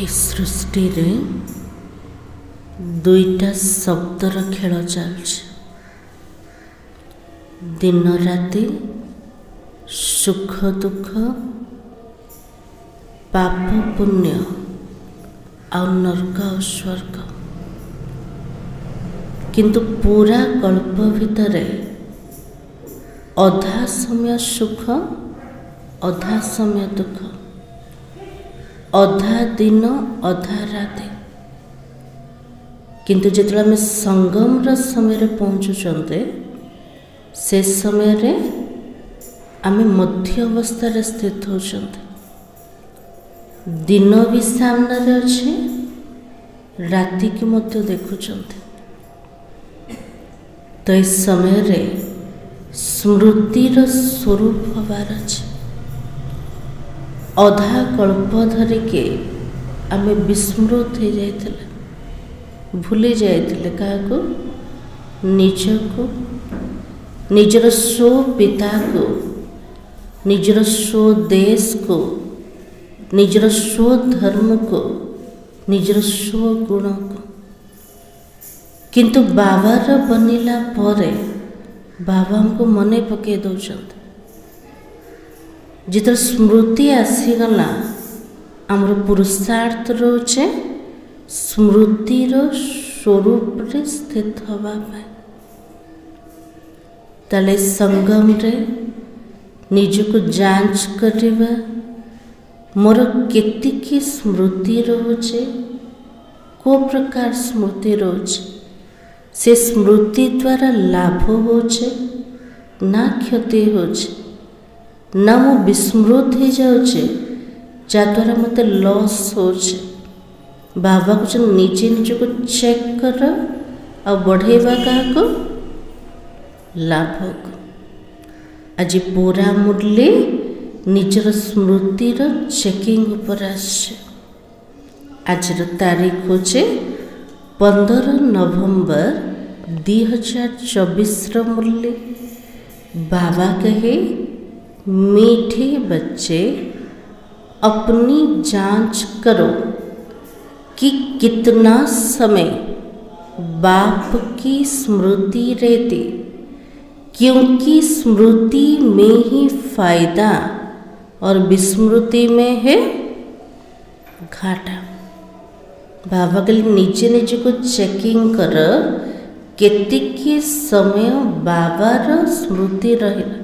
ए सृष्टि रे दुईटा शब्दर खेल चलछि। दिन राति, सुख दुख, पाप पुण्य आ नरक और स्वर्ग। किंतु पूरा कल्प भितरे अधा समय सुख, अधा समय दुख, अधा दिन अधा राति। किंतु जिते आम संगम समय पहुँचुंटे से समय रे आम मध्य अवस्था स्थित होचंते। दिन भी सामने अच्छे, राति की मध्य देखुंटे। तो इस समय रे स्मृतिर स्वरूप हबार अच्छे। अधा कल्प धरिके आम विस्मृत हो जाते, भूली जाते क्या निजको, निजर स्व पिता को, निजर स्व देश को, निजर स्व धर्म को, निजर स्व गुण को। किंतु बाबार बनिला परे बाबा हमको मने पके दौरान जिते स्मृति आसीगला आमर पुरुषार्थ रोचे स्मृतिर स्वरूप रे स्थित हवा पाए। ताले संगम रे निजको जांच करिबा, मोर केतिकी स्मृति रोचे, को प्रकार स्मृति रोचे, से स्मृति द्वारा लाभ होचे ना क्षति होचे, ना मु विस्मृत हो जाऊे जद्वारा मत लॉस होचे। बाबा को निजे निज को चेक कर आ बढ़ेवा क्या लाभ को। आज पूरा मूल्य निजर स्मृतिर चेकिंग पर आसे। आज तारीख होचे 15 नवंबर 2024 मूल्य। बाबा कहे मीठे बच्चे अपनी जांच करो कि कितना समय बाप की स्मृति रहती, क्योंकि स्मृति में ही फायदा और विस्मृति में है घाटा। बाबा के लिए निजे निजे को चेकिंग कर केतिकी समय बाबार स्मृति रहिला,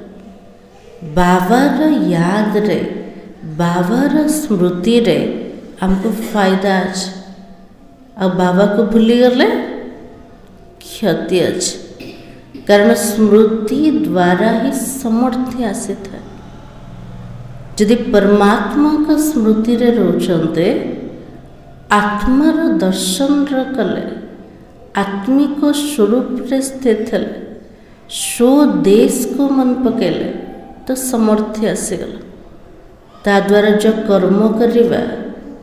बाबार याद रे, बाबार स्मृति रे हमको फायदा अच्छे। आ बाबा को भूली गले क्षति अच्छे, कारण स्मृति द्वारा ही समर्थ्य आसी था। यदि परमात्मा का स्मृति रे रोचंते आत्मार दर्शन कले, आत्मिक स्वरूप रे स्थित है, स्व देश को मन पकेले तो समर्थ्य आसीगला। ता द्वारा जो कर्म करिबा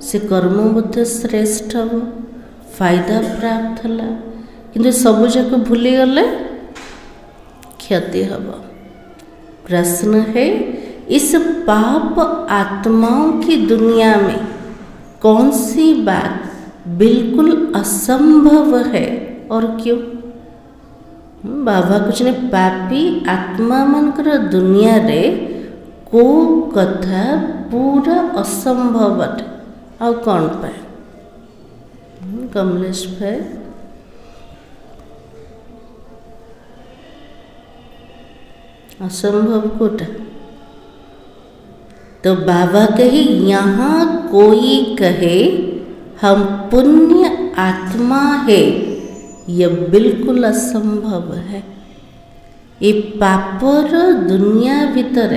से कर्म मध्य श्रेष्ठ हो, फायदा प्राप्त होला। किंतु सबु जाक भूली गले क्षति हब। प्रश्न है, इस पाप आत्माओं की दुनिया में कौन सी बात बिल्कुल असंभव है और क्यों? बाबा कुछ ने पापी आत्मा मनकर दुनिया रे को कथा पूरा असंभव अटे आ कौन पाए? कमलेश भाई असंभव कोटा। तो बाबा कहे यहाँ कोई कहे हम पुण्य आत्मा है, यह बिल्कुल असंभव है। ये पापर दुनिया भितर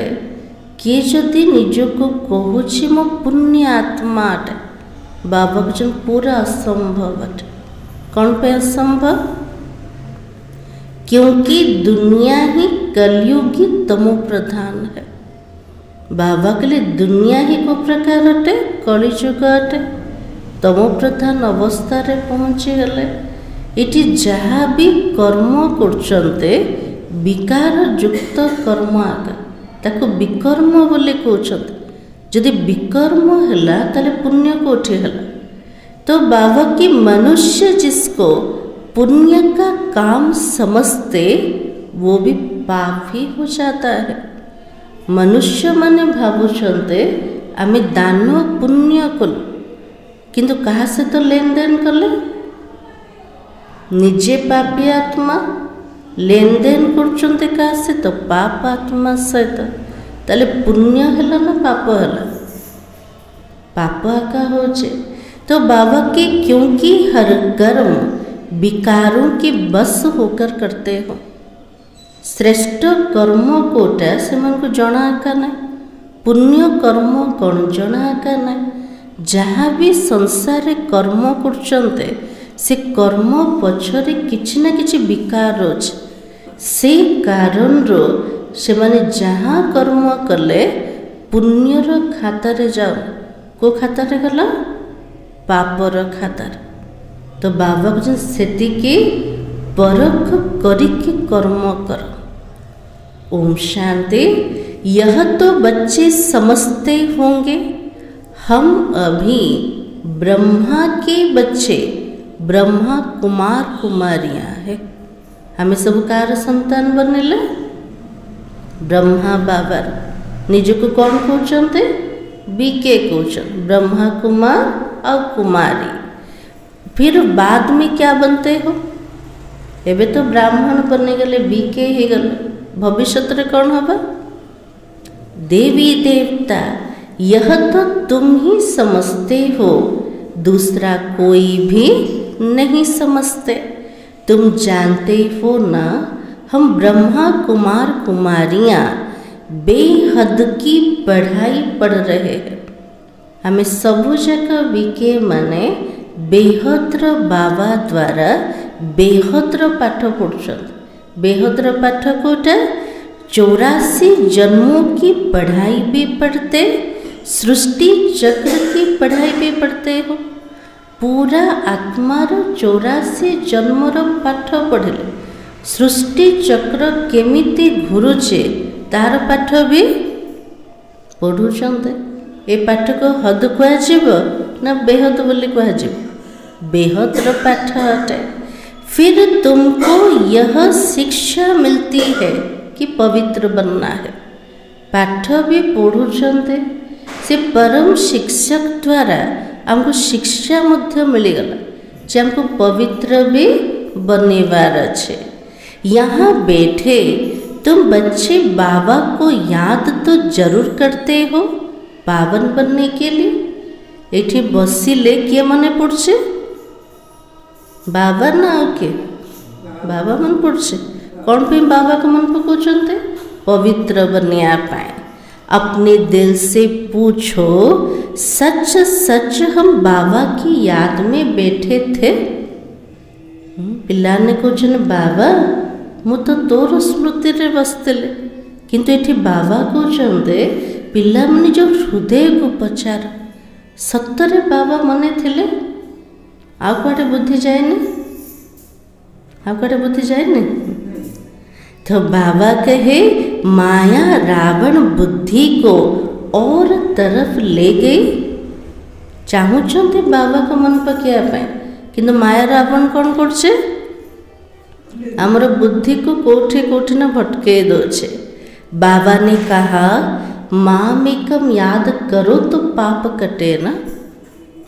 किए जदि निजको कहूँ मो पुण्य आत्मा अटे, बाबा को पूरा असंभव अटे। कौन पे असंभव? क्योंकि दुनिया ही कलयुगी तमो प्रधान है। बाबा के लिए दुनिया ही को प्रकार अटे, कलिजुग अटे। तमो प्रधान अवस्था रे पहुँची गले इटी जहाँ भी कर्म करचंते विकार युक्त कर्म आका ताको विकर्म बोले कहते। जदि विकर्म है ताले पुण्य कोठी है तो बाबा की मनुष्य जिसको पुण्य का काम समझते वो भी पाप ही हो जाता है। मनुष्य माने भावुंटे आमे दान पुण्य कलु किंतु कहा से तो लेन देन कले निजे पापी आत्मा लेन देन करचंते कहा से तो पाप आत्मा सहित ताले पुण्य है ना पाप है पाप आका हो तो बाबा के क्योंकि हर कर्म विकारों के बस होकर करते हो श्रेष्ठ कर्म कोटा से मन को जना आका ना पुण्य कर्म कौन जना आका ना जहाँ भी संसार कर्म करचंते से कर्म पछरे किछि ना किछि विकार अछि से कारण रो से माने जहाँ कर्म कले पुण्यर खातारे जाओ को खातारे गला पापर खातार तो बाबा को सेति के परख करिके कर्म कर। ओम शांति। यह तो बच्चे समझते होंगे हम अभी ब्रह्मा के बच्चे ब्रह्मा कुमार कुमारियाँ है हमें सब कार संतान बनेले ब्रह्मा बाबा निजको कौन कहते बीके कहते ब्रह्मा कुमार और कुमारी फिर बाद में क्या बनते हो एबे तो ब्राह्मण बने गले बीके ही गले भविष्य रे कौन होगा देवी देवता यह तो तुम ही समझते हो दूसरा कोई भी नहीं समझते तुम जानते हो ना हम ब्रह्मा कुमार कुमारियाँ बेहद की पढ़ाई पढ़ रहे हैं हमें सबु जगह बीके माने बेहद्र बाबा द्वारा बेहद्र पाठ पढ़ुछन बेहद्र पाठ कोटा 84 जन्मों की पढ़ाई भी पढ़ते सृष्टि चक्र की पढ़ाई भी पढ़ते हो पूरा आत्मार 84 जन्मर पाठ पढ़ले सृष्टि चक्र केमिति घुरुचे तार पाठ भी पढ़ुचंते ए पाठ को हद कह ना बेहद बोली कह बेहद्र पाठ अटे फिर तुमको यह शिक्षा मिलती है कि पवित्र बनना है पाठ भी पढ़ुचंते से परम शिक्षक द्वारा हमको शिक्षा मध्य मिलगला जे हमको पवित्र भी बनेवार अच्छे। यहाँ बैठे तुम बच्चे बाबा को याद तो जरूर करते हो पावन बनने के लिए एठी बसिले किए मने पड़छे बाबा ना के बाबा मन पड़छे कौन पे बाबा को मन पकोचंते पवित्र बनने पाए अपने दिल से पूछो सच सच हम बाबा की याद में बैठे थे पिला ने कहछन बाबा मु तो तोर स्मृति रे बसतले किंतु एठी बाबा कहछंते पिला मने जो हृदय को पचार सत्तरे बाबा मने थिले आ कुआडे बुद्धि जाएनी आ कुआडे बुद्धि जाएनी तो बाबा कहे माया रावण बुद्धि को और तरफ ले गई चाहूचंते बाबा को मन पकिया पाए किंतु माया रावण कौन करछे हमर बुद्धि को कोठे कोठे न भटके दोछे। बाबा ने कहा मामेकम याद करो तो पाप कटे ना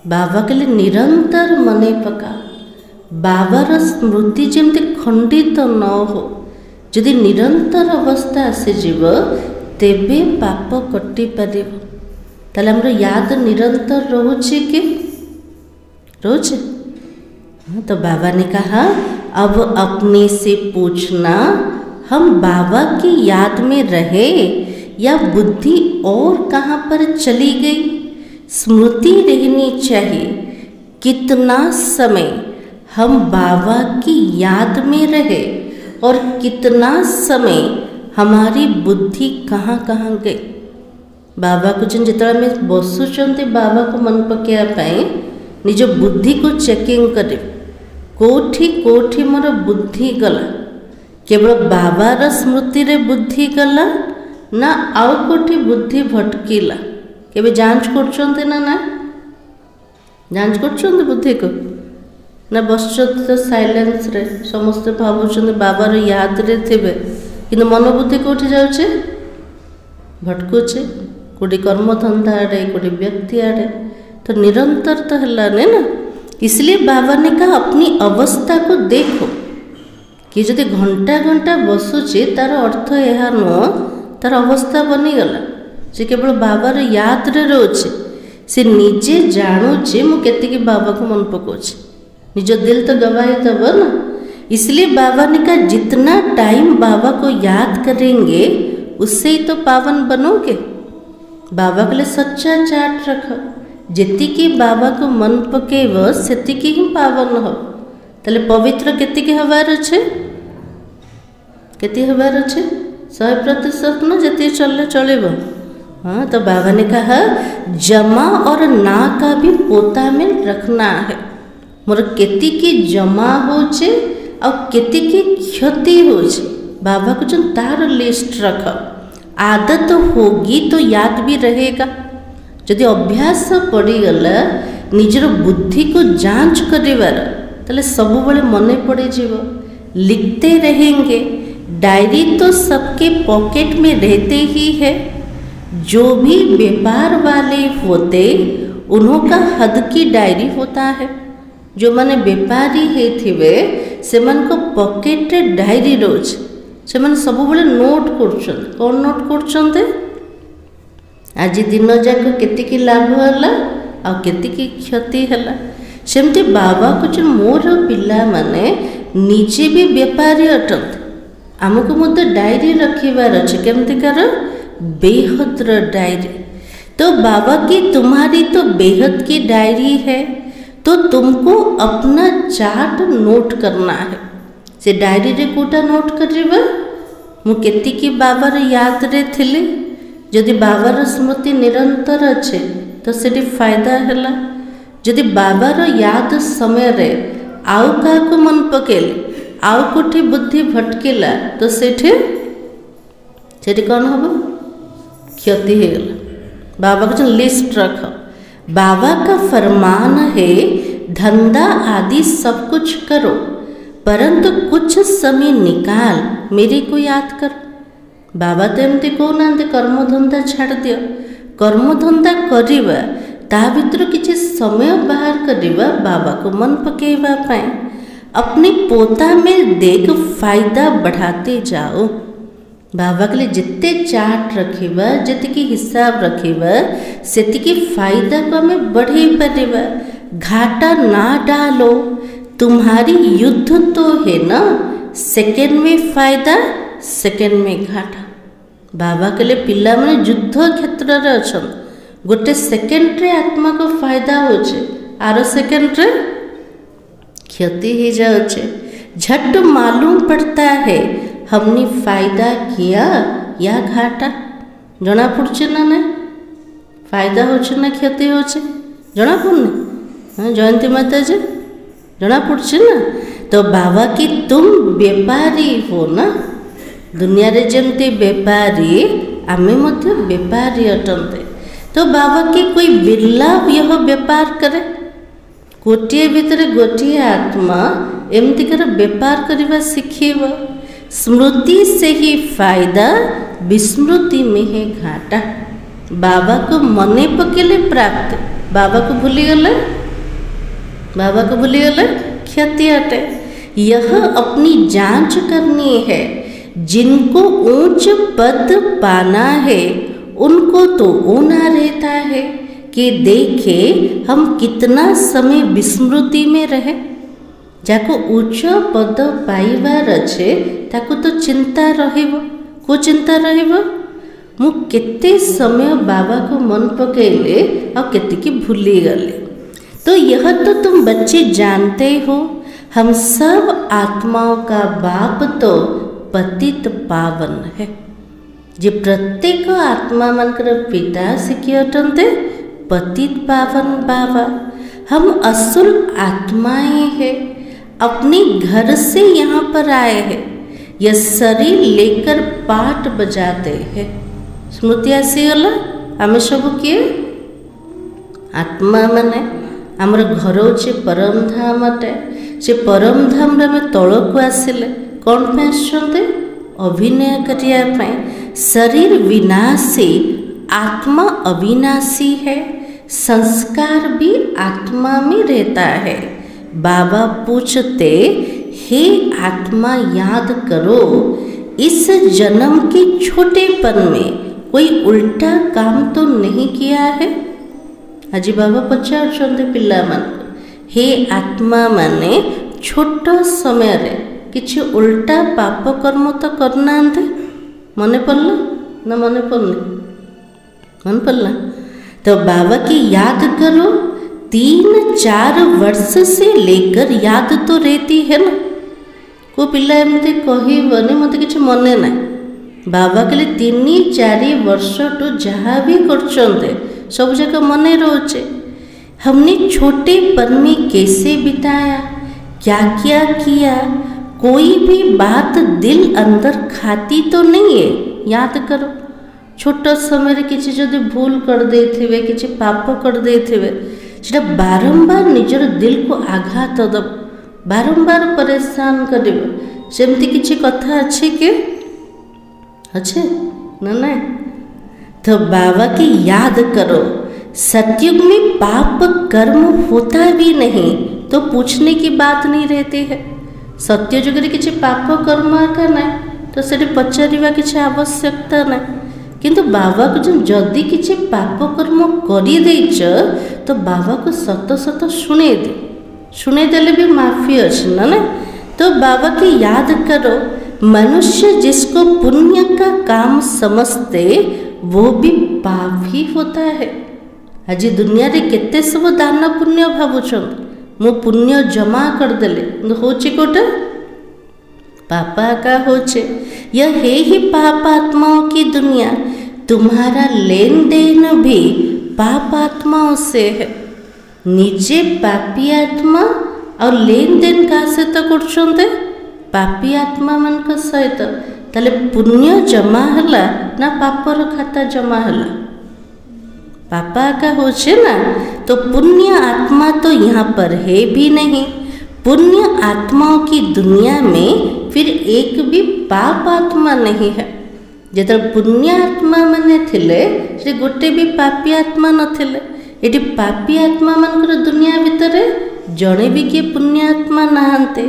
बाबा के लिए निरंतर मने पका बाबार स्मृति जमती खंडित न हो जदि निरंतर अवस्था आसीजीव तेबे पाप कटि पारे ताले हमर याद निरंतर रोचे कि रोचे तो बाबा ने कहा अब अपने से पूछना हम बाबा की याद में रहे या बुद्धि और कहाँ पर चली गई स्मृति रहनी चाहिए कितना समय हम बाबा की याद में रहे और कितना समय हमारी बुद्धि कहाँ कहाँ गई बाबा को जिते में बसुंट बाबा को मन पकड़ा निज बुद्धि को चेकिंग करे कोठी कोठी मोर बुद्धि गला केवल बाबार स्मृति रे बुद्धि गला ना आउ कोठी बुद्धि भटकीला केबे जांच करछन्ते ना ना जांच कर बुद्धि को ना बस तो साइलेंस रे समस्ते भावुं बाबार याद रे थे कि मन बुद्धि कौटी जाऊे भटकुचे कोटी कर्मधंदा आड़े कोटी व्यक्ति आड़े तो निरंतर तो है ना। इसलिए बाबा ने कहा अपनी अवस्था को देखो कि जदि घंटा घंटा बसुचे तार अर्थ यह नुह तार अवस्था बनीगला से केवल बाबार याद रे रोचे से निजे जानुचे मु केतिकी बाबा को मन पकाउछे निज दिल तो गवाही तब ना। इसलिए बाबा ने कहा जितना टाइम बाबा को याद करेंगे उससे ही तो पावन बनोगे। बाबा के लिए सच्चा चाट रखो जेतिकी बाबा को मन पकेब सेतिकी ही पावन हो ताले पवित्र केतिकी हबार अच्छे केती हबार अच्छे 100% ना जति चलले चलेब। हाँ तो बाबा ने कहा जमा और ना का भी पोता में रखना है मोर केती की जमा होचे और केती की क्षति होचे बाबा को जो तार लिस्ट रख आदत होगी तो याद भी रहेगा। यदि अभ्यास पड़गला निजर बुद्धि को जांच करिवार ताले सब बड़े मन पड़ जीव लिखते रहेंगे। डायरी तो सबके पॉकेट में रहते ही है। जो भी व्यापार वाले होते उन्हों का हद की डायरी होता है। जो माने व्यापारी हेथिवे से मन को पॉकेट डायरी रोज से मन सब बड़े नोट कर कौन नोट कर आज दिन जाक केतिकी लाभ है आ केतिकी क्षति है। सेमती बाबा को जो मोर पिला माने निजे भी व्यापारी अटंत आमको मत डायरी रखिबार अच्छे केमतिकार बेहद्र डायरी। तो बाबा की तुम्हारी तो बेहद की डायरी है तो तुमको अपना चार्ट नोट करना है। से डायरी रे कोटा नोट करिबा मु केतिकी बाबार याद रे थिली जदि बाबार स्मृति निरंतर अच्छे तो सेठी फायदा हैला। जदि बाबार याद समय रे आउ का को मन पकेले आउ कोठी बुद्धि भटकेला तो सेठी कौन हम क्षति होगला। बाबा को जो लिस्ट रख बाबा का फरमान है धंधा आदि सब कुछ करो परंतु कुछ समय निकाल मेरे को याद कर। बाबा तो एमती कहना कर्मधंदा छाड़ दियो कर्मधंदा करिबा ता भितर किछि समय बाहर करिबा बाबा को मन पकेबा पाए अपने पोता में देख फायदा बढ़ाते जाओ। बाबा के लिए जिते चार्ट रखिबा जितकी हिसाब रखिबा सेतिकी फायदा को हमें बढ़े पारिबा। घाटा ना डालो तुम्हारी युद्ध तो है ना सेकेंड में फायदा सेकेंड में घाटा। बाबा के लिए पिला माने युद्ध क्षेत्र रे अछन गोटे सेकेंड रे आत्मा को फायदा होचे आरो सेकेंड रे क्षति ही जाउचे। झट मालूम पड़ता है हमने फायदा किया या घाटा जना पड़े ना ना फायदा होचे ना क्षति होचे जना पड़ने। हाँ जयंती माता जी जना पड़े ना। तो बाबा की तुम व्यापारी हो ना दुनिया रे जमती व्यापारी आमे मध्य व्यापारी अटंते। तो बाबा की कोई बिरला यह व्यापार करे गोटे भितर गोटे आत्मा एमतिकर व्यापार करवा शिखेब। स्मृति से ही फायदा विस्मृति में है घाटा। बाबा को मने पकेले प्राप्त बाबा को भूलीगले बाबा को भूलीगले क्षति अटे। यह अपनी जांच करनी है जिनको ऊंच पद पाना है उनको तो ऊना रहता है कि देखे हम कितना समय विस्मृति में रहे। जाको उच्च पद पाइबार अच्छे ताको तो चिंता रहिबो को चिंता रहिबो मु केते समय बाबा को मन पकेले और केतिकी भूली गले। तो यह तो तुम बच्चे जानते हो हम सब आत्माओं का बाप तो पतित पावन है। जे प्रत्येक आत्मा मनकर पिता सिखी अटंते पतित पावन बाबा। हम असुल आत्माएं हैं अपने घर से यहाँ पर आए हैं यह शरीर लेकर पाठ बजाते हैं। स्मृति आसीगला आम सब किए आत्मा माने आमर घर होचे परमधामटे से परमधाम आम तलक आसिले कौन पे आसुचंते अभिनय करिया पे। शरीर विनाशी आत्मा अविनाशी है, संस्कार भी आत्मा में रहता है। बाबा पूछते हे आत्मा याद करो इस जन्म के छोटेपन में कोई उल्टा काम तो नहीं किया है। आज बाबा पचार पिला मान हे आत्मा माने छोट समय रे किछि उल्टा पाप कर्म तो करना मन पड़ला ना मन पड़नी मन पड़ला। तो बाबा की याद करो 3-4 वर्ष से लेकर याद तो रहती है ना। को पिला एमती कहबनी मत कि मने ना बाबा कहले 3-4 वर्ष तो जहाँ भी करते सब जगह मने रोचे। हमने छोटेपन में कैसे बिताया क्या क्या किया कोई भी बात दिल अंदर खाती तो नहीं है। याद करो छोट समय किसी जदि भूल कर देथिबे किसी पाप कर देथिबे सेटा बारंबार निजर दिल को आघात दब बारंबार परेशान करिबे। सेमती किसी कथा अच्छे के अच्छे ना ना। तो बाबा की याद करो सतयुग में पाप कर्म होता भी नहीं तो पूछने की बात नहीं रहती है। सत्य जुग रे किसी पाप कर्म का ना तो से पचारिबा किसी आवश्यकता ना। किंतु बाबा को जो जदि किसी पाप कर्म करी देच तो बाबा को सत सत शुणे देले भी माफी अच्छी ना। तो बाबा की याद करो मनुष्य जिसको पुण्य का काम समझते वो भी पाप ही होता है। आज दुनिया रे केते सब दान पुण्य भावुछन मु पुण्य जमा कर देले होची कोटा पापा का होचे। यह है ही पाप आत्माओं की दुनिया। तुम्हारा लेन देन भी पाप आत्माओं से है। निजे पापी आत्मा और लेन देन का सहित करछन्ते पापी आत्मा मन का सहित ताले पुण्य जमा हला ना पापर खाता जमा हला। पापा का होचे ना तो पुण्य आत्मा तो यहाँ पर है भी नहीं। पुण्य आत्माओं की दुनिया में फिर एक भी पाप आत्मा नहीं है। जेत पुण्य आत्मा माने थिले से गोटे भी पापी आत्मा नथिले। एटी पापी आत्मा मानकर दुनिया भितरे जड़े भी किए पुण्य आत्मा नहांते।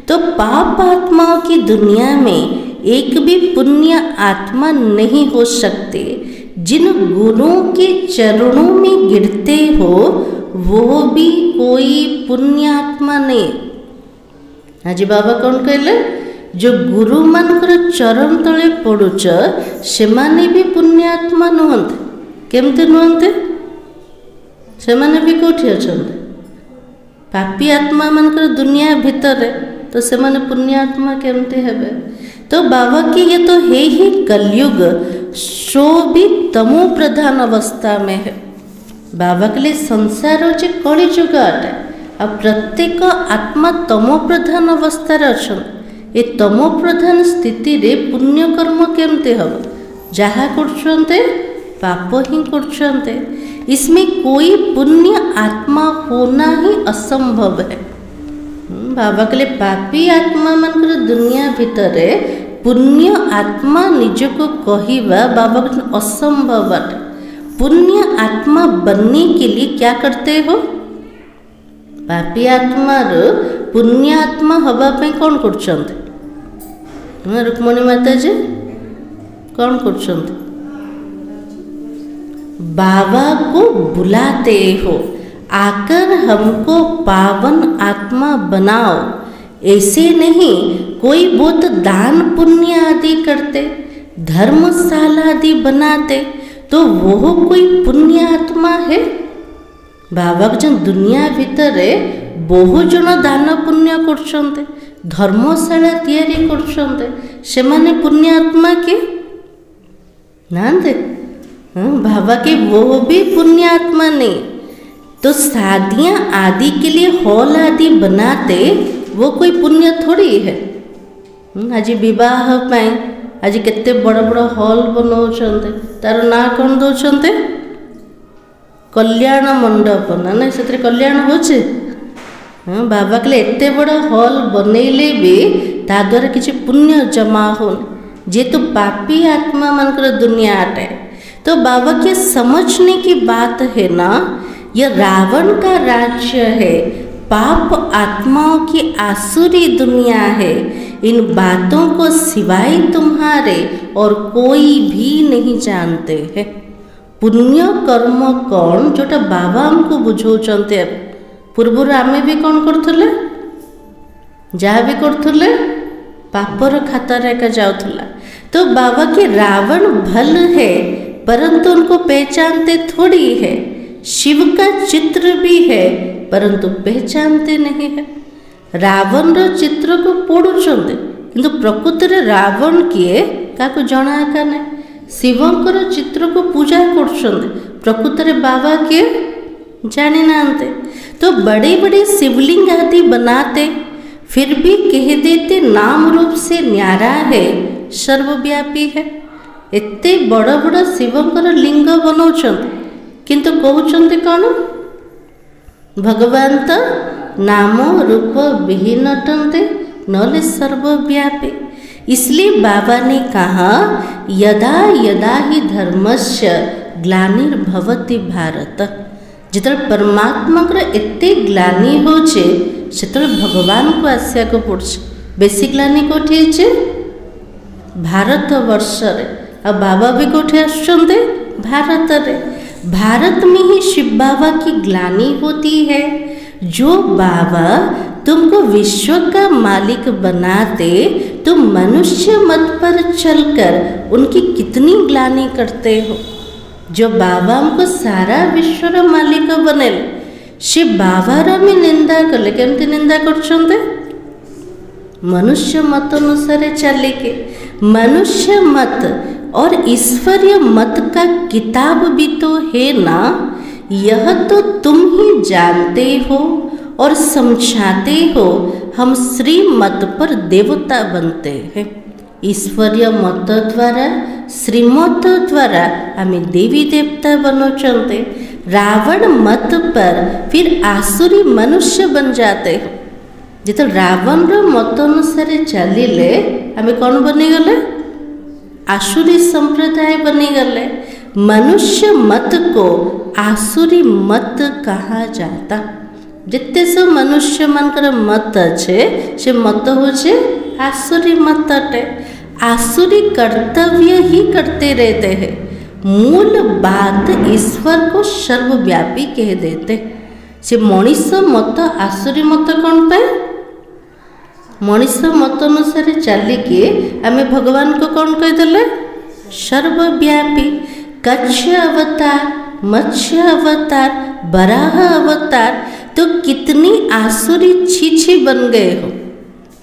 तो पाप आत्माओं की दुनिया में एक भी पुण्य आत्मा नहीं हो सकते। जिन गुरुओं के चरणों में गिरते हो वो भी कोई पुण्य आत्मा नहीं। आज बाबा कौन कहले जो गुरु मानकर चरण तले पड़ुच से माने भी पुण्य आत्मा नुहंते। केमते नुहंते से माने भी कोठी अछंते पापी आत्मा मानकर दुनिया भितर तो से माने पुण्य आत्मा केमते हेबे। तो बाबा की ये तो है ही कलयुग सो भी तमो प्रधान अवस्था में है। बाबा के लिए संसार होचे कली जुग अटे आ प्रत्येक आत्मा तमो प्रधान अवस्था अच्छा। ये तमो प्रधान स्थिति रे पुण्य कर्म केमते हम जहाँ करछन्ते पाप ही करछन्ते। इसमें कोई पुण्य आत्मा होना ही असंभव है। बाबा के लिए पापी आत्मा मानकर दुनिया भितर पुण्य आत्मा निजको कहवा बाबा को असंभव अटे। पुण्य आत्मा बनने के लिए क्या करते हो पापी आत्मा पुण्य आत्मा हवा पे कौन करछन्ते रुक्मणी माता जी कौन करछन्ते बाबा को बुलाते हो आकर हमको पावन आत्मा बनाओ। ऐसे नहीं कोई बहुत दान पुण्य आदि करते धर्मशाला आदि बनाते तो वो कोई पुण्य आत्मा है। बाबा जन दुनिया भितर बहु जन दान पुण्य करछन्ते धर्मशाला तैयारी करछन्ते से माने पुण्य आत्मा के नांदे बाबा के वो भी पुण्य आत्मा नहीं। तो शादियाँ आदि के लिए हॉल आदि बनाते वो कोई पुण्य थोड़ी है। आज विवाह पाए आज केते बड़ बड़ हॉल बनाउछन्ते तार ना कौन दौरान कल्याण मंडप ना से कल्याण होचे। हाँ बाबा कहले एते बड़ा हॉल बनैले भी ता द्वारा किसी पुण्य जमा हो जेतु पापी आत्मा मनकर दुनिया अटे। तो बाबा के समझने की बात है ना, यह रावण का राज्य है, पाप आत्माओं की आसुरी दुनिया है। इन बातों को सिवाय तुम्हारे और कोई भी नहीं जानते हैं। पुण्य कर्म कौन जोटा बाबा हमको बुझाउछन्ते। पूर्वर आमे भी कौन करथुले, जहाँ भी करथुले पापर खाता रेखा जाउथुला। तो बाबा के रावण भल है परंतु उनको पहचानते थोड़ी है। शिव का चित्र भी है परंतु पहचानते नहीं है। रावण रो चित्र को पोड़ुछन्ते किंतु प्रकृति रे रावण किए काको जणा का नहीं। शिवंकर चित्र को पूजा करछन्ते प्रकृति रे बाबा के जानी नांते। तो बड़े बड़े शिवलिंग आदि बनाते फिर भी कह देते नाम रूप से न्यारा है, सर्वव्यापी है। एते बड़ बड़ शिवंकर लिंग बनाउछन्ते किंतु कहउछन्ते कौन, भगवान तो नाम रूप विहीन अटन्ते नले सर्वव्यापी। इसलिए बाबा ने कहा यदा यदा ही धर्मस्य ग्लानिर्भवति भारत। जिते परमात्मा एते ग्लानि होचे सेते भगवान को आसिया को पड़छ। बेसी ग्लानि कोठी छे भारत वर्ष रे। आ बाबा भी कोठी आछन्ते भारत रे। भारत में ही शिव बाबा की ग्लानि होती है। जो बाबा तुमको विश्व का मालिक बनाते तुम मनुष्य मत पर चलकर उनकी कितनी ग्लानि करते हो। जो बाबा हमको सारा विश्वर मालिक बनेले से बाबार में निंदा कले केमती निंदा करछन्ते, मनुष्य मत अनुसार चलिके। मनुष्य मत और ईश्वरीय मत का किताब भी तो है ना, यह तो तुम ही जानते हो और समझाते हो। हम श्री मत पर देवता बनते हैं। ईश्वरीय मत द्वारा श्रीमत द्वारा हमें देवी देवता बनोचते। रावण मत पर फिर आसुरी मनुष्य बन जाते हैं। जिते रावण रो मत अनुसार चलिले हमें कौन बनीगले, आसुरी संप्रदाय बनीगले। मनुष्य मत को आसुरी मत कहा जाता। जिते सब मनुष्य मनकर मत अच्छे से मत होचे आसुरी मत अटे। आसुरी कर्तव्य ही करते रहते हैं। मूल बात ईश्वर को सर्वव्यापी कह देते। से मनीष मत आसुरी मत कौन पे, मनीष मत अनुसार चलिके आमे भगवान को कौन कहदेले, सर्वव्यापी। कच्छ अवतार, मत्स्य अवतार, बराह अवतार, तो कितनी आसुरी छीछी बन गए हो।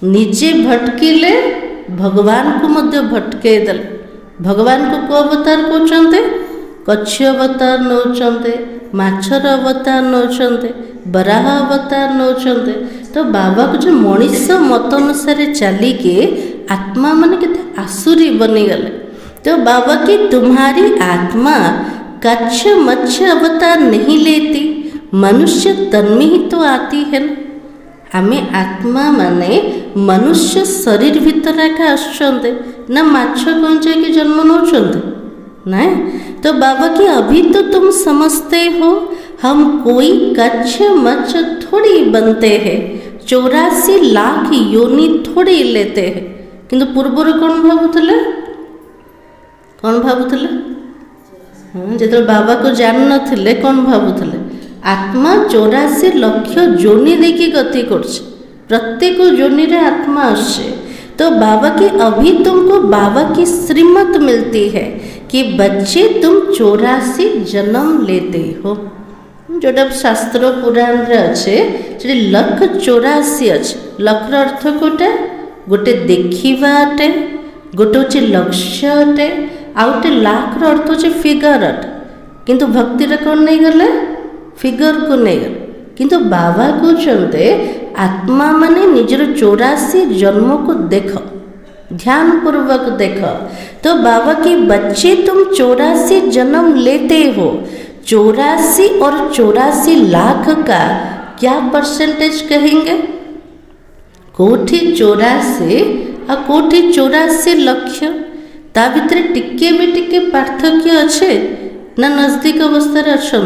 निजे भटकिले भगवान को मध्य भटके दल। भगवान को को अवतार कहते, कच्छ अवतार नौचंते, माछर अवतार नौचंते, बराह अवतार नौचंते। तो बाबा को जो मनीष मत अनुसार चलिके आत्मा मन के आसुरी बनीगले। तो बाबा की तुम्हारी आत्मा कच्छ मत्स्य अवतार नहीं लेती, मनुष्य तन में ही तो आती है ना। हमें आत्मा माने मनुष्य शरीर भीतर का आसुचंते ना, माछ कंचे के जन्म नौचंते ना। तो बाबा की अभी तो तुम समझते हो हम कोई कच्छ मत्स्य थोड़ी बनते हैं, 84 लाख योनि थोड़ी लेते हैं। किंतु पूर्वर कौन भावुले, कौन भावुले, जो बाबा को जान नथिले कौन भावुले, आत्मा 84 लक्ष जोनि देखी गति करछे, प्रत्येक जोनि रे आत्मा आछे। तो बाबा की अभी तुमको बाबा की श्रीमत मिलती है कि बच्चे तुम 84 जन्म लेते हो। जोटा शास्त्र पुराण रे अच्छे जे लख 84 अच्छे। लखर अर्थ कोटे गोटे देखिबा अटे, गोटे होचे लक्ष्य अटे, आ गोटे लाखर अर्थ होचे फिगर अटे। किंतु भक्ति रे कौन नहीं गले, फिगर को नहीं गले। किंतु बाबा कहते आत्मा माने निजर 84 जन्म को देख, ध्यान पूर्वक देख। तो बाबा के बच्चे तुम 84 जन्म लेते हो। 84 और 84 लाख का क्या परसेंटेज कहेंगे? कोठी 84 आ कोठी 84 लक्ष, ता भितर टिके भी टिके पार्थक्य अच्छे ना नजदीक अवस्था अच्छा?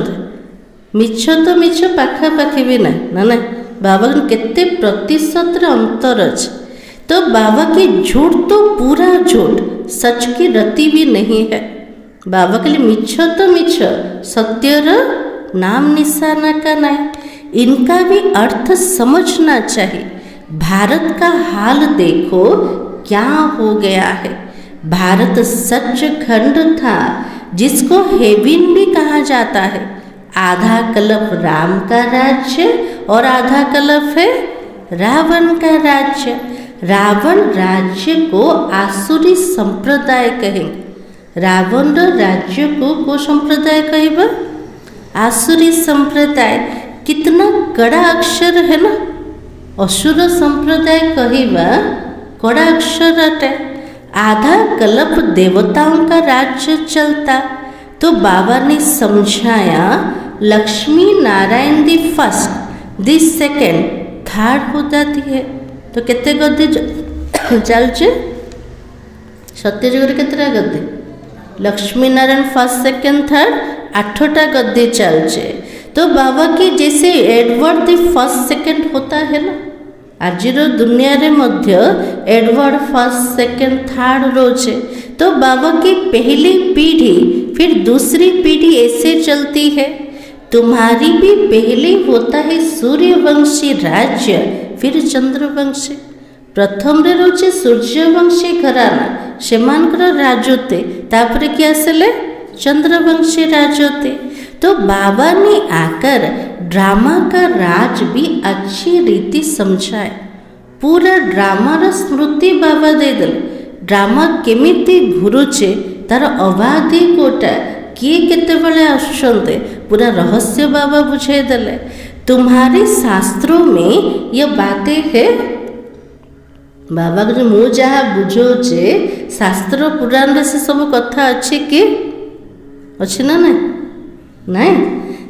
मिछ तो मिछ पाखापाखि भी ना ना ना बाबा केते प्रतिशत अंतर अच्छे। तो बाबा की झूठ तो पूरा झूठ, सच की रति भी नहीं है। बाबा के लिए मिछ तो मिछ, सत्यर नाम निशाना का नहीं। इनका भी अर्थ समझना चाहिए। भारत का हाल देखो क्या हो गया है। भारत सचखंड था जिसको हेवन भी कहा जाता है। आधा कलप राम का राज्य और आधा कलप है रावण का राज्य। रावण राज्य को आसुरी संप्रदाय कहेंगे। रावण राज्य को संप्रदाय कहबा? आसुरी संप्रदाय। कितना कड़ा अक्षर है ना। असुर संप्रदाय कहबा कड़ा अक्षर अटे। आधा कल्प देवताओं का राज्य चलता। तो बाबा ने समझाया Lakshmi Narayan the first the second third हो जाती है। तो केते गद्दी चलचे? सत्य जुग केतटा गद्दी? Lakshmi Narayan first second third 8टा गद्दी चलचे। तो बाबा की जैसे एडवर्ड दी फर्स्ट सेकेंड होता है ना, आज दुनिया रे मध्य एडवर्ड फर्स्ट सेकेंड थर्ड रोचे। तो बाबा की पहली पीढ़ी फिर दूसरी पीढ़ी ऐसे चलती है। तुम्हारी भी पहले होता है सूर्यवंशी राज्य, फिर चंद्रवंशी। प्रथम रे रोचे सूर्यवंशी घराना, सेमानकर राजोते, तापरे क्या आसले चंद्रवंशी राजोते। तो बाबा ने आकर ड्रामा का राज भी अच्छी रीति समझाए। पूरा ड्रामार स्मृति बाबा दे देले। ड्रामा केमिति घुरुचे तार अबाधि कोटा किए केतेबेले आसुछन्ते पूरा रहस्य बाबा बुझे देले। तुम्हारे शास्त्रों में ये बातें है। बाबा को मु जहाँ बुझौचे शास्त्र पुराण से सब कथा अच्छे कि अच्छे ना नहीं।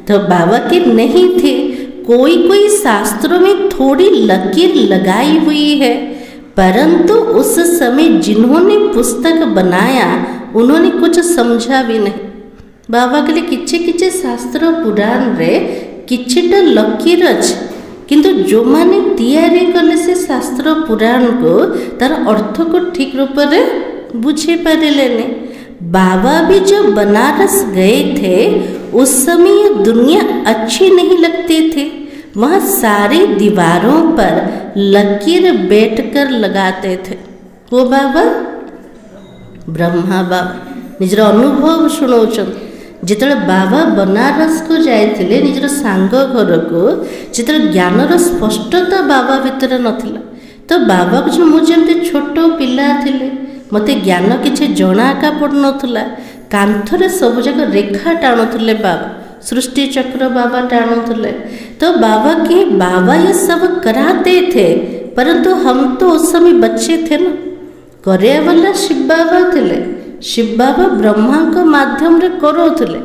तो बाबा की नहीं थी। कोई कोई शास्त्रों में थोड़ी लकीर लगाई हुई है, परंतु उस समय जिन्होंने पुस्तक बनाया उन्होंने कुछ समझा भी नहीं। बाबा के लिए किछे किछे शास्त्र पुराण रे किछिटा लकीर अच्छे, किंतु जो माने तैयारी कले से शास्त्र पुराण को तार अर्थ को ठीक रूप से बुझे पारे। बाबा भी जब बनारस गए थे उस समय ये दुनिया अच्छी नहीं लगती थी। वहाँ सारी दीवारों पर लकीर बैठकर लगाते थे। वो बाबा ब्रह्मा बाबा निजर अनुभव शुणाउछन। जिते बाबा बनारस को जाइथिले निजर सांग घर को, जिते ज्ञानर स्पष्टता बाबा भितर नथिला। तो बाबा को मुझे छोट पिला थिले, मते ज्ञान किछि जणाका पड़नथुला। कांथरे सब जगह रेखा टाणुले बाबा, सृष्टि चक्र बाबा टाणुले। तो बाबा के बाबा ये सब कराते थे, परंतु हम तो उस समय बच्चे थे ना। करे वाला शिव बाबा थे। शिव बाबा ब्रह्मा को माध्यम रे करोथुले,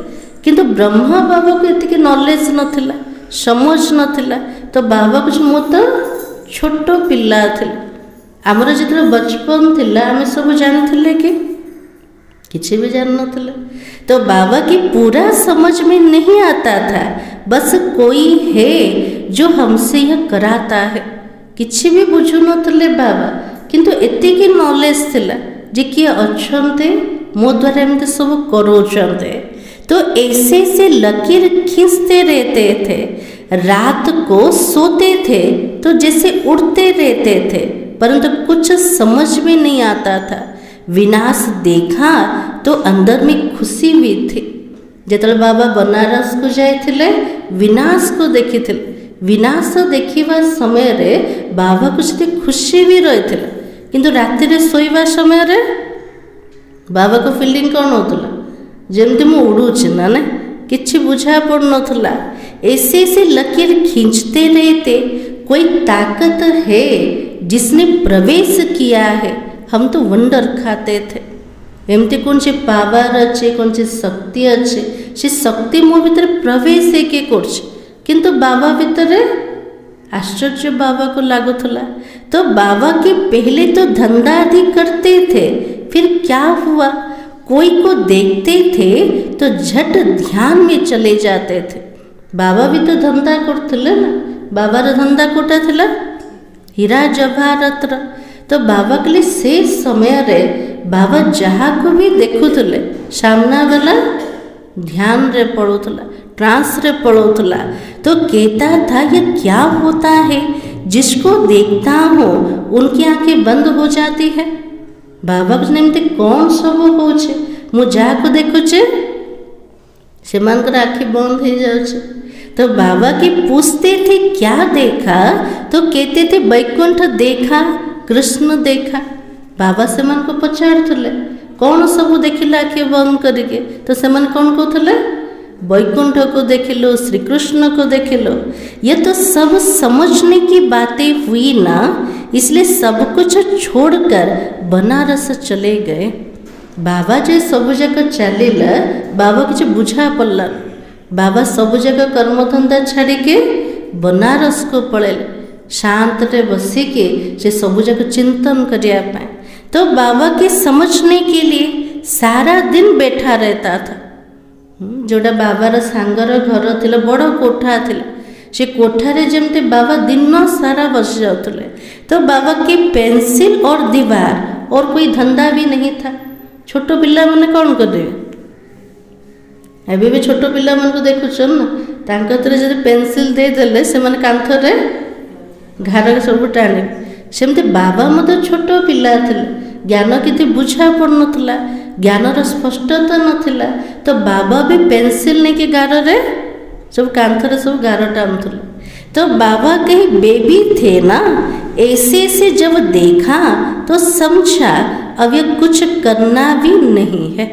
किंतु ब्रह्मा बाबा को इतनी नॉलेज नथिला, समझ नथिला। तो बाबा कुछ मु तो छोट पिला थे। आमर जो बचपन थिला आम सब जानते कि किसी भी जान नथिले। तो बाबा की पूरा समझ में नहीं आता था। बस कोई है जो हमसे यह कराता है, किसी भी बुझु नथिले बाबा, किंतु एतिकी नॉलेज थिला जे किए अच्छे मो द्वारा एमती सब करोचंते। तो ऐसे से लकीर खींचते रहते थे। रात को सोते थे तो जैसे उड़ते रहते थे, परंतु कुछ समझ में नहीं आता था। विनाश देखा तो अंदर में खुशी भी थी। जिते बाबा बनारस को जाइथिले विनाश को देखी थे। विनाश देखा समय रे बाबा कुछ खुशी भी रही थे, किंतु राति रे सोइबा समय रे बाबा को फीलिंग कौन होता जमती मु उड़ूची ना ना किसी बुझा पड़ नथुला। ऐसे ऐसे लकीर खींचते रहते। कोई ताकत है जिसने प्रवेश किया है। हम तो वंडर खाते थे एमती कौन सी पावर अच्छे, कौन सी शक्ति अच्छे, से शक्ति मो भीतर प्रवेश होके करछे किंतु बाबा भीतर आश्चर्य बाबा को लागुला। तो बाबा के पहले तो धंधा अधिक करते थे, फिर क्या हुआ, कोई को देखते थे तो झट ध्यान में चले जाते थे। बाबा भी तो धंधा करते ना, बाबार धंधा कोटा थिला हीरा जवाहरत। तो बाबा के लिए से समय रे बाबा जहाँ को भी देखुले सामना वाला ध्यान रे पड़ोला, ट्रांस रे पड़ोला। तो कहता था ये क्या होता है, जिसको देखता हूँ उनकी आंखें बंद हो जाती है। बाबा को निम्ति कौन सब होचे, मु जहाँ को देखुचे से आँखें बंद हो जाए। तो बाबा की पूछते थे क्या देखा, तो कहते थे वैकुंठ देखा, कृष्ण देखा। बाबा से मन को पचारुले कौन सब देखिले आँखें बंद करके, तो से मन कौन कहते वैकुंठ को देखिलो, श्री कृष्ण को देखिलो। ये तो सब समझने की बातें हुई ना, इसलिए सब कुछ छोड़कर बनारस चले गए। बाबा जे सब जगह चलिला, बाबा किसी बुझा पड़ला। बाबा सब जगह कर्मधंदा छाड़ी के बनारस को पड़ेले, शांत रे बसी के से सब जगह चिंतन करिया पाए। तो बाबा के समझने के लिए सारा दिन बैठा रहता था। जोड़ा बाबार सांगर घर थिला, बड़ कोठा थिला, से कोठारे जमते बाबा दिन सारा बस जाते। तो बाबा के पेंसिल और दीवार और कोई धंधा भी नहीं था। छोट पिला मैंने कौन करेंगे, एबे भी छोट पिला मन को देखुछन ना, तांको तरे जदि पेंसिल दे देले से माने कांथरे घर सब टाणे। सेमते बाबा मते छोट पिला थिले, ज्ञान किति बुझा पड़नथला, ज्ञानर स्पष्टता नथिला। तो बाबा भी पेंसिल नहीं के गार रे सब कांथरे सब गार टाणुथले। तो बाबा कहीं बेबी थे ना, ऐसे से जब देखा तो समझा अब ये कुछ करना भी नहीं है।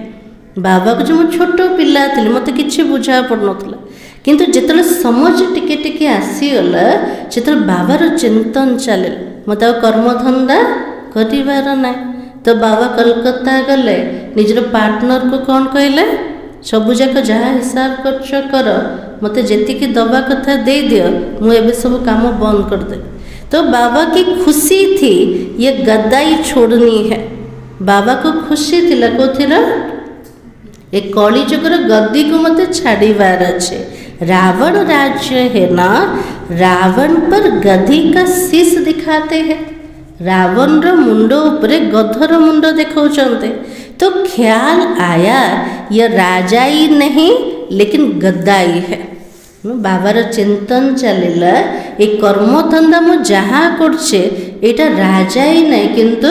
बाबा को जो मो छोट पिला थी मत कि बुझा पड़नथला, किंतु जिते समझ टिके टिके आसीगला से बाबार चिंतन चले मत कर्मधंदा करार ना। तो बाबा कलकत्ता गले, निजर पार्टनर को कौन कहले सबू जाक जहाँ हिसाब खर्च कर, मत जी दबा कथा दे दियो, मुझे सब काम बंद कर दे। तो बाबा की खुशी थी ये गद्दाई छोड़नी है। बाबा को खुशी थी कौन एक कली जुगर गद्दी को मत छाड़ीबार अच्छे। रावण राज्य है ना, रावण पर गधी का शीश दिखाते हैं, रावण रो मुंडो उपरे गधर मुंडो देखौचंते। तो ख्याल आया यह राजाई नहीं लेकिन गद्दाई है। बाबार चिंतन चलिला ये कर्मधंदा मु जहाँ करछे एटा राजाई नहीं किंतु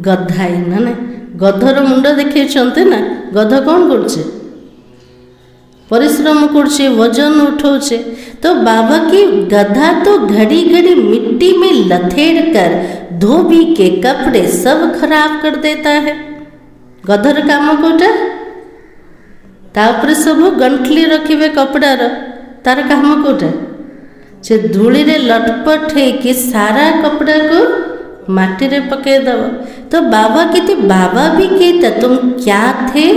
गद्दाई ना। गधर मुंड देखते ना, गध कौन करछे परिश्रम करछे, वजन उठाउछे। तो बाबा की गधा तो घड़ी घड़ी मिट्टी में लथेड़ कर धोबी के कपड़े सब खराब कर देता है। गधर काम कोटा तापर सब गंठली रखिबे कपड़ार, तार काम कोटा से धूली रे लटपट है कि सारा कपड़ा को माटी रे पके दब। तो बाबा कहते, बाबा भी कहते तुम क्या थे,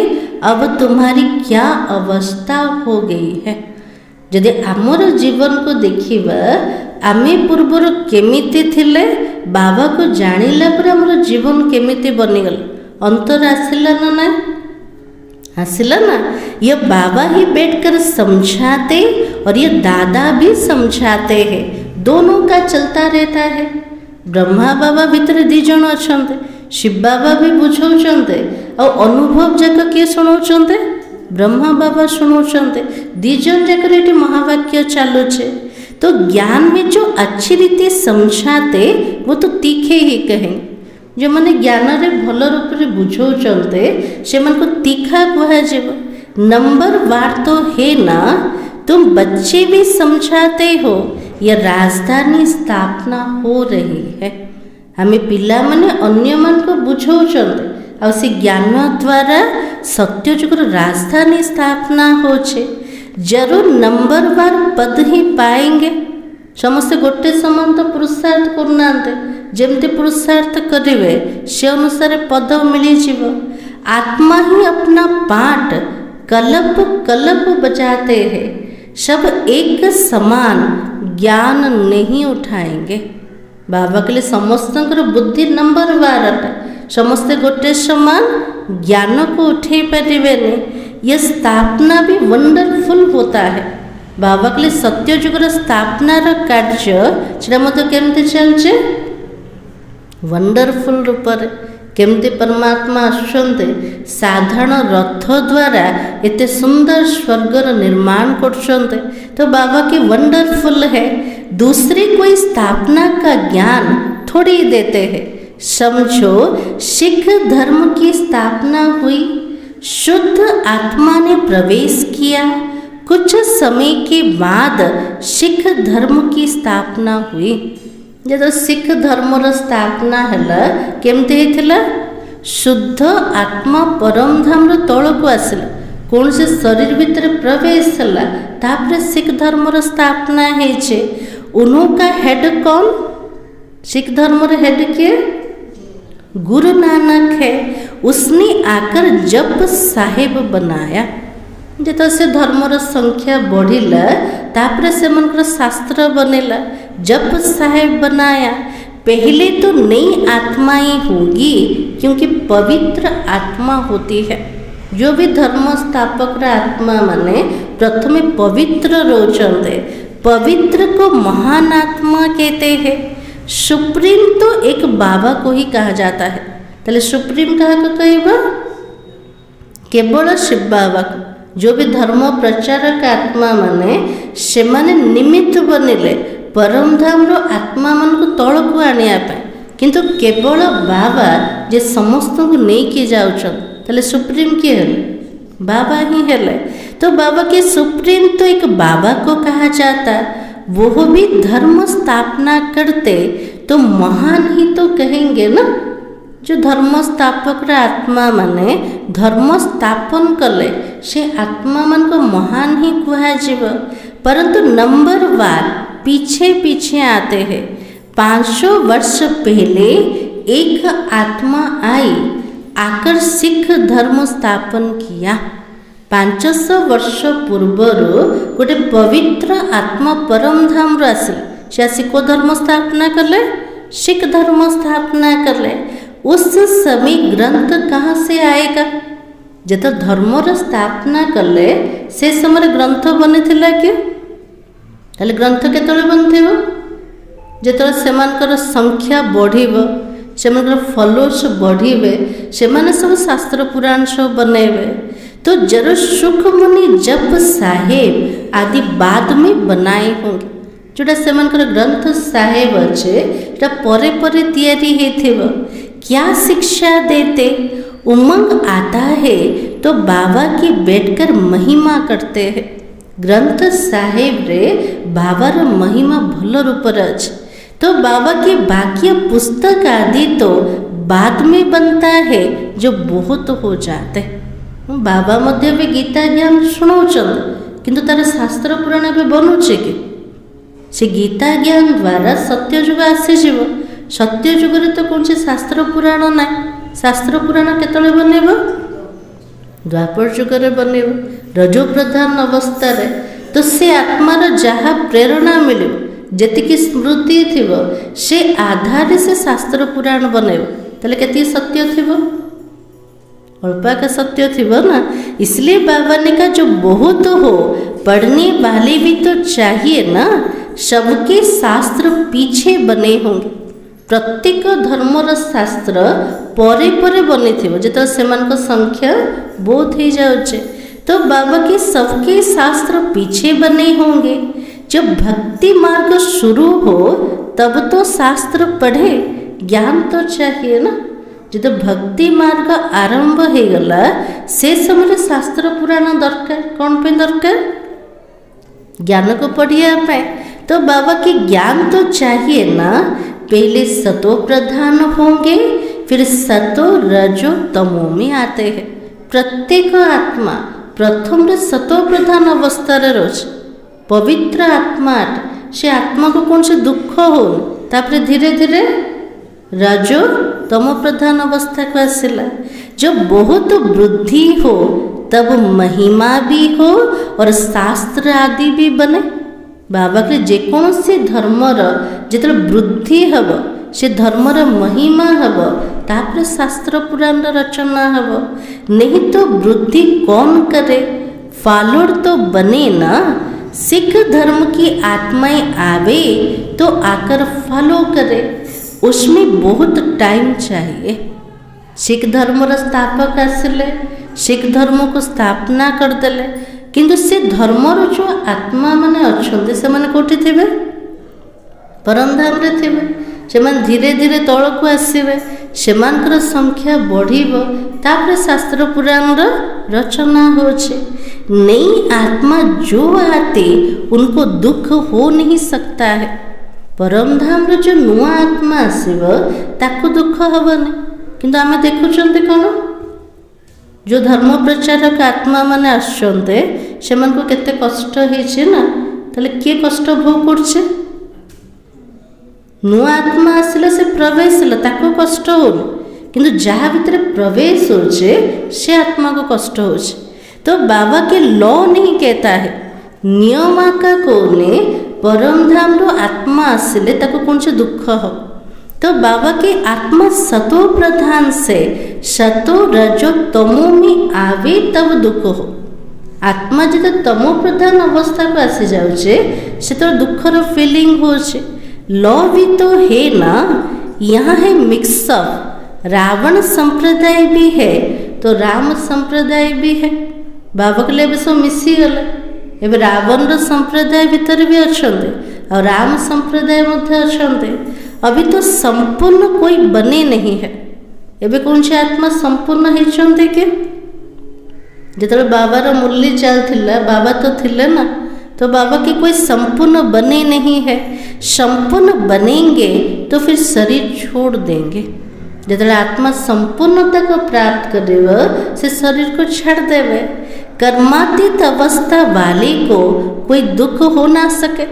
अब तुम्हारी क्या अवस्था हो गई है। यदि आमर जीवन को देखिबा, आमे पूर्वर केमिति थिले, बाबा को जानिला पर आमर जीवन केमिति बनिगल, अंतर आसिला ना ना आसिला ना। ये बाबा ही बैठकर समझाते और ये दादा भी समझाते हैं, दोनों का चलता रहता है। ब्रह्मा बाबा भीतर दी जन अच्छे, शिव बाबा भी बुझाऊँचे और अनुभव जाक किए शुणाऊँचे, ब्रह्मा बाबा शुणाऊँचे, दी जन जाक ये महावाक्य चलुचे। तो ज्ञान में जो अच्छी रीति समझाते वो तो तीखे ही कहेंगे, जो मैंने ज्ञान रे भल रूप से बुझाऊँचे से मन को तीखा कह। नंबर वार तो है ना, तुम बच्चे भी समझाते हो यह राजधानी स्थापना हो रही है। हमें पिला माने अन्य मन को बुझाऊँचे और से ज्ञान द्वारा सत्य जुगर राजधानी स्थापना होछे। जरूर नंबर वार पद ही पाएंगे। समस्ते गोटे समान तो पुरुषार्थ करना, जमती पुरुषार्थ करेंगे से अनुसार पद मिल जाव। आत्मा ही अपना पाठ कलप कलप बजाते हैं, सब एक समान ज्ञान नहीं उठाएंगे। बाबा कहले समस्त बुद्धि नंबर 12 समस्ते गोटे समान ज्ञान को उठे पारे। यह स्थापना भी वंडरफुल होता है। बाबा कहले सत्य जुगर स्थापनार कार्य से केमती चलचे वंडरफुल रूप केमती परमात्मा आसुचंते साधारण रथ द्वारा एते सुंदर स्वर्गर निर्माण करछंते। तो बाबा की वंडरफुल है। दूसरी कोई स्थापना का ज्ञान थोड़ी देते हैं। समझो सिख धर्म की स्थापना हुई, शुद्ध आत्मा ने प्रवेश किया, कुछ समय के बाद सिख धर्म की स्थापना हुई। जब सिख धर्मर स्थापना है केमती होता शुद्ध आत्मा परम धाम तल को आसला, कौन से शरीर भितर प्रवेश है, तापर सिख धर्मर स्थापना है। उनका हेड कौन? सिख धर्मर हेड के गुरु नानक है। उसने आकर जप साहेब बनाया। जत से धर्मर संख्या बढ़िला तापर से मनकर शास्त्र बनेला, जप साहेब बनाया। पहले तो नई आत्माएं होगी क्योंकि पवित्र आत्मा होती है। जो भी धर्म स्थापक आत्मा माने प्रथमे पवित्र रोचंदे, पवित्र को महान आत्मा कहते हैं। सुप्रीम तो एक बाबा को ही कहा जाता है। ताले सुप्रीम कहा को कहबा केवल शिव बाबा को। जो भी धर्म प्रचारक आत्मा माने से माने निमित्त बनिले परम धाम रो आत्मा मन को तल को आनिया पाए, किंतु केवल बाबा जे समस्त को नहीं किए जाउछन। ताले सुप्रीम किए हेले? बाबा ही हेले। तो बाबा के सुप्रीम तो एक बाबा को कहा जाता। वो भी धर्म स्थापना करते तो महान ही तो कहेंगे ना। जो धर्म स्थापक आत्मा माने धर्म स्थापन कले से आत्मा मन को महान ही कहुब। परंतु नंबर 1 पीछे पीछे आते हैं। 500 वर्ष पहले एक आत्मा आई, आकर सिख धर्म स्थापन किया। 500 वर्ष पूर्वर गोटे पवित्र आत्मा परम धाम आसिल, से आसी को धर्म स्थापना कले? सिख धर्म स्थापना कले। उस समय ग्रंथ कहाँ से आएगा? जब धर्मर स्थापना कले से समय ग्रंथ बनी कि? ताले ग्रंथ केतले बनते जो सेमानकर संख्या बढ़िब, सेमानकर फॉलोअर्स बढ़िबे, सेमाने सब शास्त्र पुराण सब बनेबे। तो जरो सुख मुनि जप साहेब आदि बाद में बनाए होंगे। जोटा सेमानकर ग्रंथ साहेब अच्छे परे परे तैयारी हेथिबो। क्या शिक्षा देते? उमंग आता है तो बाबा की बैठकर महिमा करते हैं। ग्रंथ साहेब रे बाबार महिमा भल रूपर अच्छे। तो बाबा के बाकी पुस्तक आदि तो बाद में बनता है जो बहुत हो जाते। बाबा मध्य भी गीता ज्ञान शुणाउछन, किंतु तार शास्त्र पुराण भी बनुचे कि से गीता ज्ञान द्वारा सत्य जुग आसीजिव। सत्य जुगरे तो कौन से शास्त्र पुराण ना। शास्त्र पुराण केतले बनेब? द्वापर जुगरे बनेब, रजो प्रधान अवस्था रे। तो से आत्मार जहाँ प्रेरणा मिले जेतिकी स्मृति थिब से आधार से शास्त्र पुराण बनेब। ताले केती सत्य थिब? अल्पा का सत्य थिब ना। इसलिए बाबा ने कहा जो बहुत हो पढ़ने वाले भी तो चाहिए ना। सबके शास्त्र पीछे बने होंगे। प्रत्येक धर्मर शास्त्र परे परे बनी थी जो से संख्या बहुत हो जाए। तो बाबा के सबके शास्त्र पीछे बने होंगे। जब भक्ति मार्ग शुरू हो तब तो शास्त्र पढ़े, ज्ञान तो चाहिए ना। जो भक्ति मार्ग आरंभ हो गला से समय शास्त्र पुराण दरकार। कौन पे दरकार? ज्ञान को पढ़िया पाए। तो बाबा के ज्ञान तो चाहिए ना। पहले सतो प्रधान होंगे, फिर सतो रजो तमो में आते हैं। प्रत्येक आत्मा प्रथम सतो प्रधान अवस्था रोज पवित्र आत्मा से आत्मा को कौन से दुख हो तापर धीरे धीरे रजो तमो प्रधान अवस्था को आसला। जब बहुत वृद्धि हो तब महिमा भी हो और शास्त्र आदि भी बने। बाबा के जेकोसी धर्मर जिते वृद्धि हम से धर्मर महिमा हम तापर शास्त्र पुराण रचना हम, नहीं तो वृद्धि कौन करे, फॉलोअर तो बने ना। सिख धर्म की आत्माएं आवे तो आकर फॉलो करे, उसमें बहुत टाइम चाहिए। सिख धर्मर स्थापक आसिले, सिख धर्म को स्थापना करदेले, किंतु से धर्मर जो आत्मा माने अच्छे से माने कोठी थे, परमधाम रे थे, से धीरे धीरे तल को आसवे, से संख्या बढ़िबो, तापर शास्त्र पुराण रचना होचे। नई आत्मा जो आते उनको दुख हो नहीं सकता है। परमधाम रे जो नुआ आत्मा आसव ताको दुख हबनी, किंतु आमे देखुचंते कौन जो धर्म प्रचारक आत्मा माने आसचंते सेमान को केते कष्ट हेचे ना, ताले किए कष्ट भोग करछे। नुआ आत्मा आसिले से प्रवेश ले ताको कष्ट होनी, किंतु जहाँ भितर प्रवेश होचे से आत्मा को कष्ट होचे। तो बाबा के लॉ नहीं कहता है, नियम का कोने परमधाम रो आत्मा आसिले ताको कौन से दुख हो। तो बाबा के आत्मा सतो प्रधान से सतो रजो तमो में आवे तब दुख हो। आत्मा जो तमो प्रधान अवस्था को आसी जाऊचे से तो दुखर फीलिंग होचे। लॉ भी तो है ना, यहाँ है मिक्सअप। रावण संप्रदाय भी है तो राम संप्रदाय भी है। बाबा के लिए सब मिसी गले, एवं रावण संप्रदाय भीतर भी अच्छा और राम संप्रदाय मध्य अच्छा। अभी तो संपूर्ण कोई बने नहीं है। एवं कौन से आत्मा संपूर्ण होते कि जिते बाबार मूल्य चलता बाबा तो थिले ना, तो बाबा के कोई संपूर्ण बने नहीं है। संपूर्ण बनेंगे तो फिर शरीर छोड़ देंगे। जिते आत्मा संपूर्णता को प्राप्त करेगा से शरीर को छाड़ देवे। कर्मातीत अवस्था वाले को कोई दुख हो ना सके।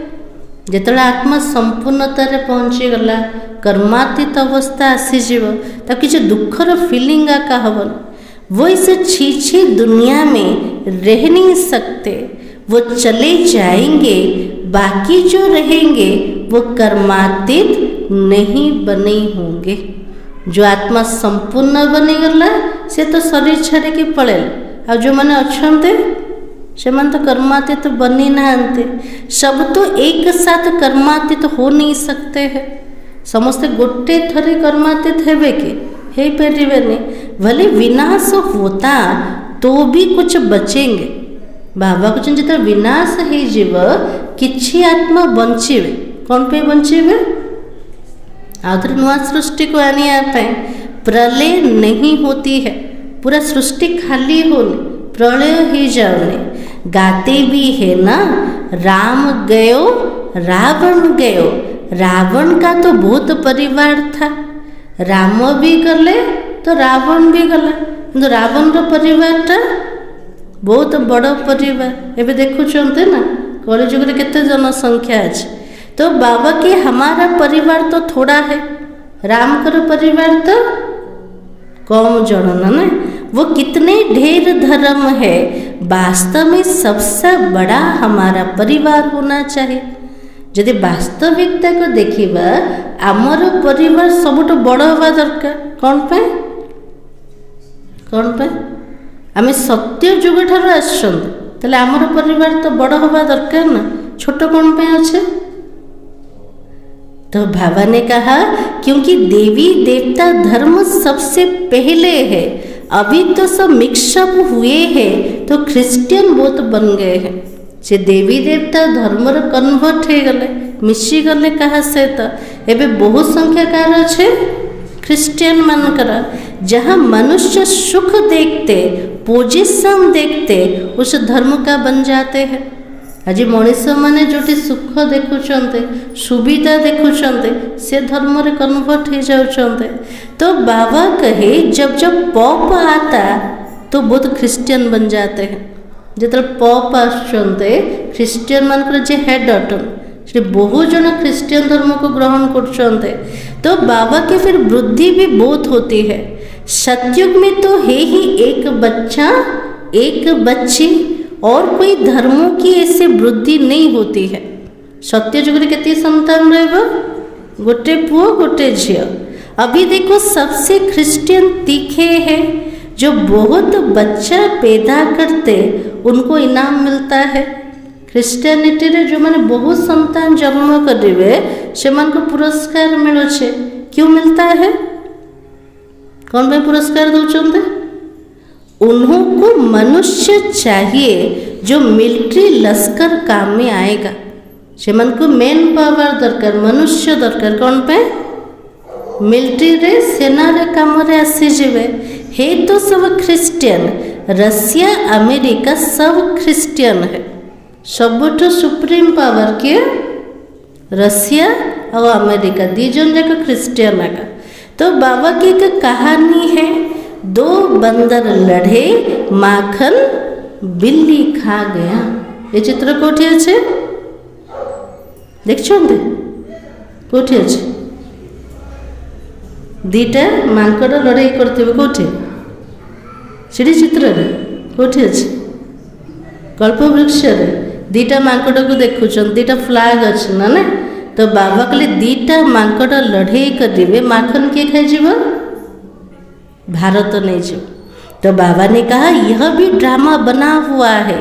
जिते आत्मा संपूर्णता रे पहुँची गला, कर्मातीत अवस्था आसीज तब किसी दुखर फीलिंग आका हवन। वो इस छीछी दुनिया में रह नहीं सकते, वो चले जाएंगे। बाकी जो रहेंगे वो कर्मातीत नहीं बने होंगे। जो आत्मा संपूर्ण बनी गला से तो शरीर छाड़ के पड़े, और जो मैंने अच्छे से तो कर्मातीत तो बनी नहांते। सब तो एक साथ कर्मातीत तो हो नहीं सकते हैं। समस्ते गोटे थरे कर्मातीत हेबे कि हे परिवेनी। भले विनाश होता तो भी कुछ बचेंगे। बाबा को जो विनाश हो किछि आत्मा बंचीबे। कौन पे बंचीबे? आउर नुआ सृष्टि को आने प्रलय नहीं होती है। पूरा सृष्टि खाली होने, प्रलय ही जाने। गाते भी है ना, राम गयो रावण गयो। रावण का तो बहुत परिवार था, राम भी गले तो रावण भी गला, किंतु रावण रो परिवार टा बहुत बड़ परिवार। एबे देखुचंते ना कलिजुग रे केते जनसंख्या अछि। तो बाबा के हमारा परिवार तो थोड़ा है, राम का परिवार तो कम जन ना। वो कितने ढेर धर्म है, वास्तव में सबसे बड़ा हमारा परिवार होना चाहिए। यदि वास्तविकता को देखिबा आमर परिवार सबुठ बड़ हवा दरकार। कौन पे कौन पे आम सत्य जुग ठार आसले आमर परिवार तो बड़ हवा दरकार ना, छोट कौन पे अच्छे। तो बाबा ने कहा क्योंकि देवी देवता धर्म सबसे पहले है, अभी तो सब मिक्सअप हुए हैं तो क्रिश्चियन बहुत बन गए हैं। से देवी देवता धर्म कन्वर्ट हो गले, मिसी गले कहा सहित। एवं बहुत संख्या कार अच्छे क्रिश्चियन मानकर, जहाँ मनुष्य सुख देखते, पोजिशन देखते, उस धर्म का बन जाते हैं। आज मनीष मैंने जो सुख देखुंते, सुविधा देखुंते, से धर्म रे कन्वर्ट हो जाते। तो बाबा कहे जब जब पॉप आता तो बहुत क्रिश्चियन बन जाते हैं। जिते पॉप आसते क्रिश्चियन मानकर जे हेड अटन से बहुत जन क्रिश्चियन धर्म को ग्रहण करते। तो बाबा के फिर वृद्धि भी बहुत होती है। सतयुग में तो है ही एक बच्चा एक बच्ची और कोई धर्मों की ऐसे वृद्धि नहीं होती है। सत्य युग रे केते संतान रहबो? गोटे पुओ गोटे झियो। अभी देखो सबसे क्रिश्चियन तीखे हैं, जो बहुत बच्चा पैदा करते उनको इनाम मिलता है। क्रिश्चियनिटी रे जो माने बहुत संतान जन्म करेंगे से मान को पुरस्कार मिलो छे। क्यों मिलता है? कौन भाई पुरस्कार दौरान? उन्होंने मनुष्य चाहिए जो मिलिट्री लश्कर काम में आएगा। से मन को मेन पावर दरकार, मनुष्य दरकार। कौन पे? मिलिट्री रे सेना रे काम रे आसी जिवे। हे तो सब क्रिश्चियन, रशिया अमेरिका सब क्रिश्चियन है। सबुठ सुप्रीम पावर के रशिया और अमेरिका दी जन जाक क्रिश्चियन का। तो बाबा की एक कहानी है, दो बंदर लड़े, माखन बिल्ली खा गया। ये चित्र कोठी अच्छे देखते कोठी अच्छे दीटा मांकड़ लड़ाई करते कोठी सीढ़ी चित्र कोठी अच्छे कल्प वृक्ष दीटा मांकड़ को देखुन, दीटा फ्लैग अच्छे ना ना। तो बाबा कहले दीटा मांकड़ लड़ाई करेंगे, माखन किए खाई भारत नहीं जीव। तो बाबा ने कहा यह भी ड्रामा बना हुआ है।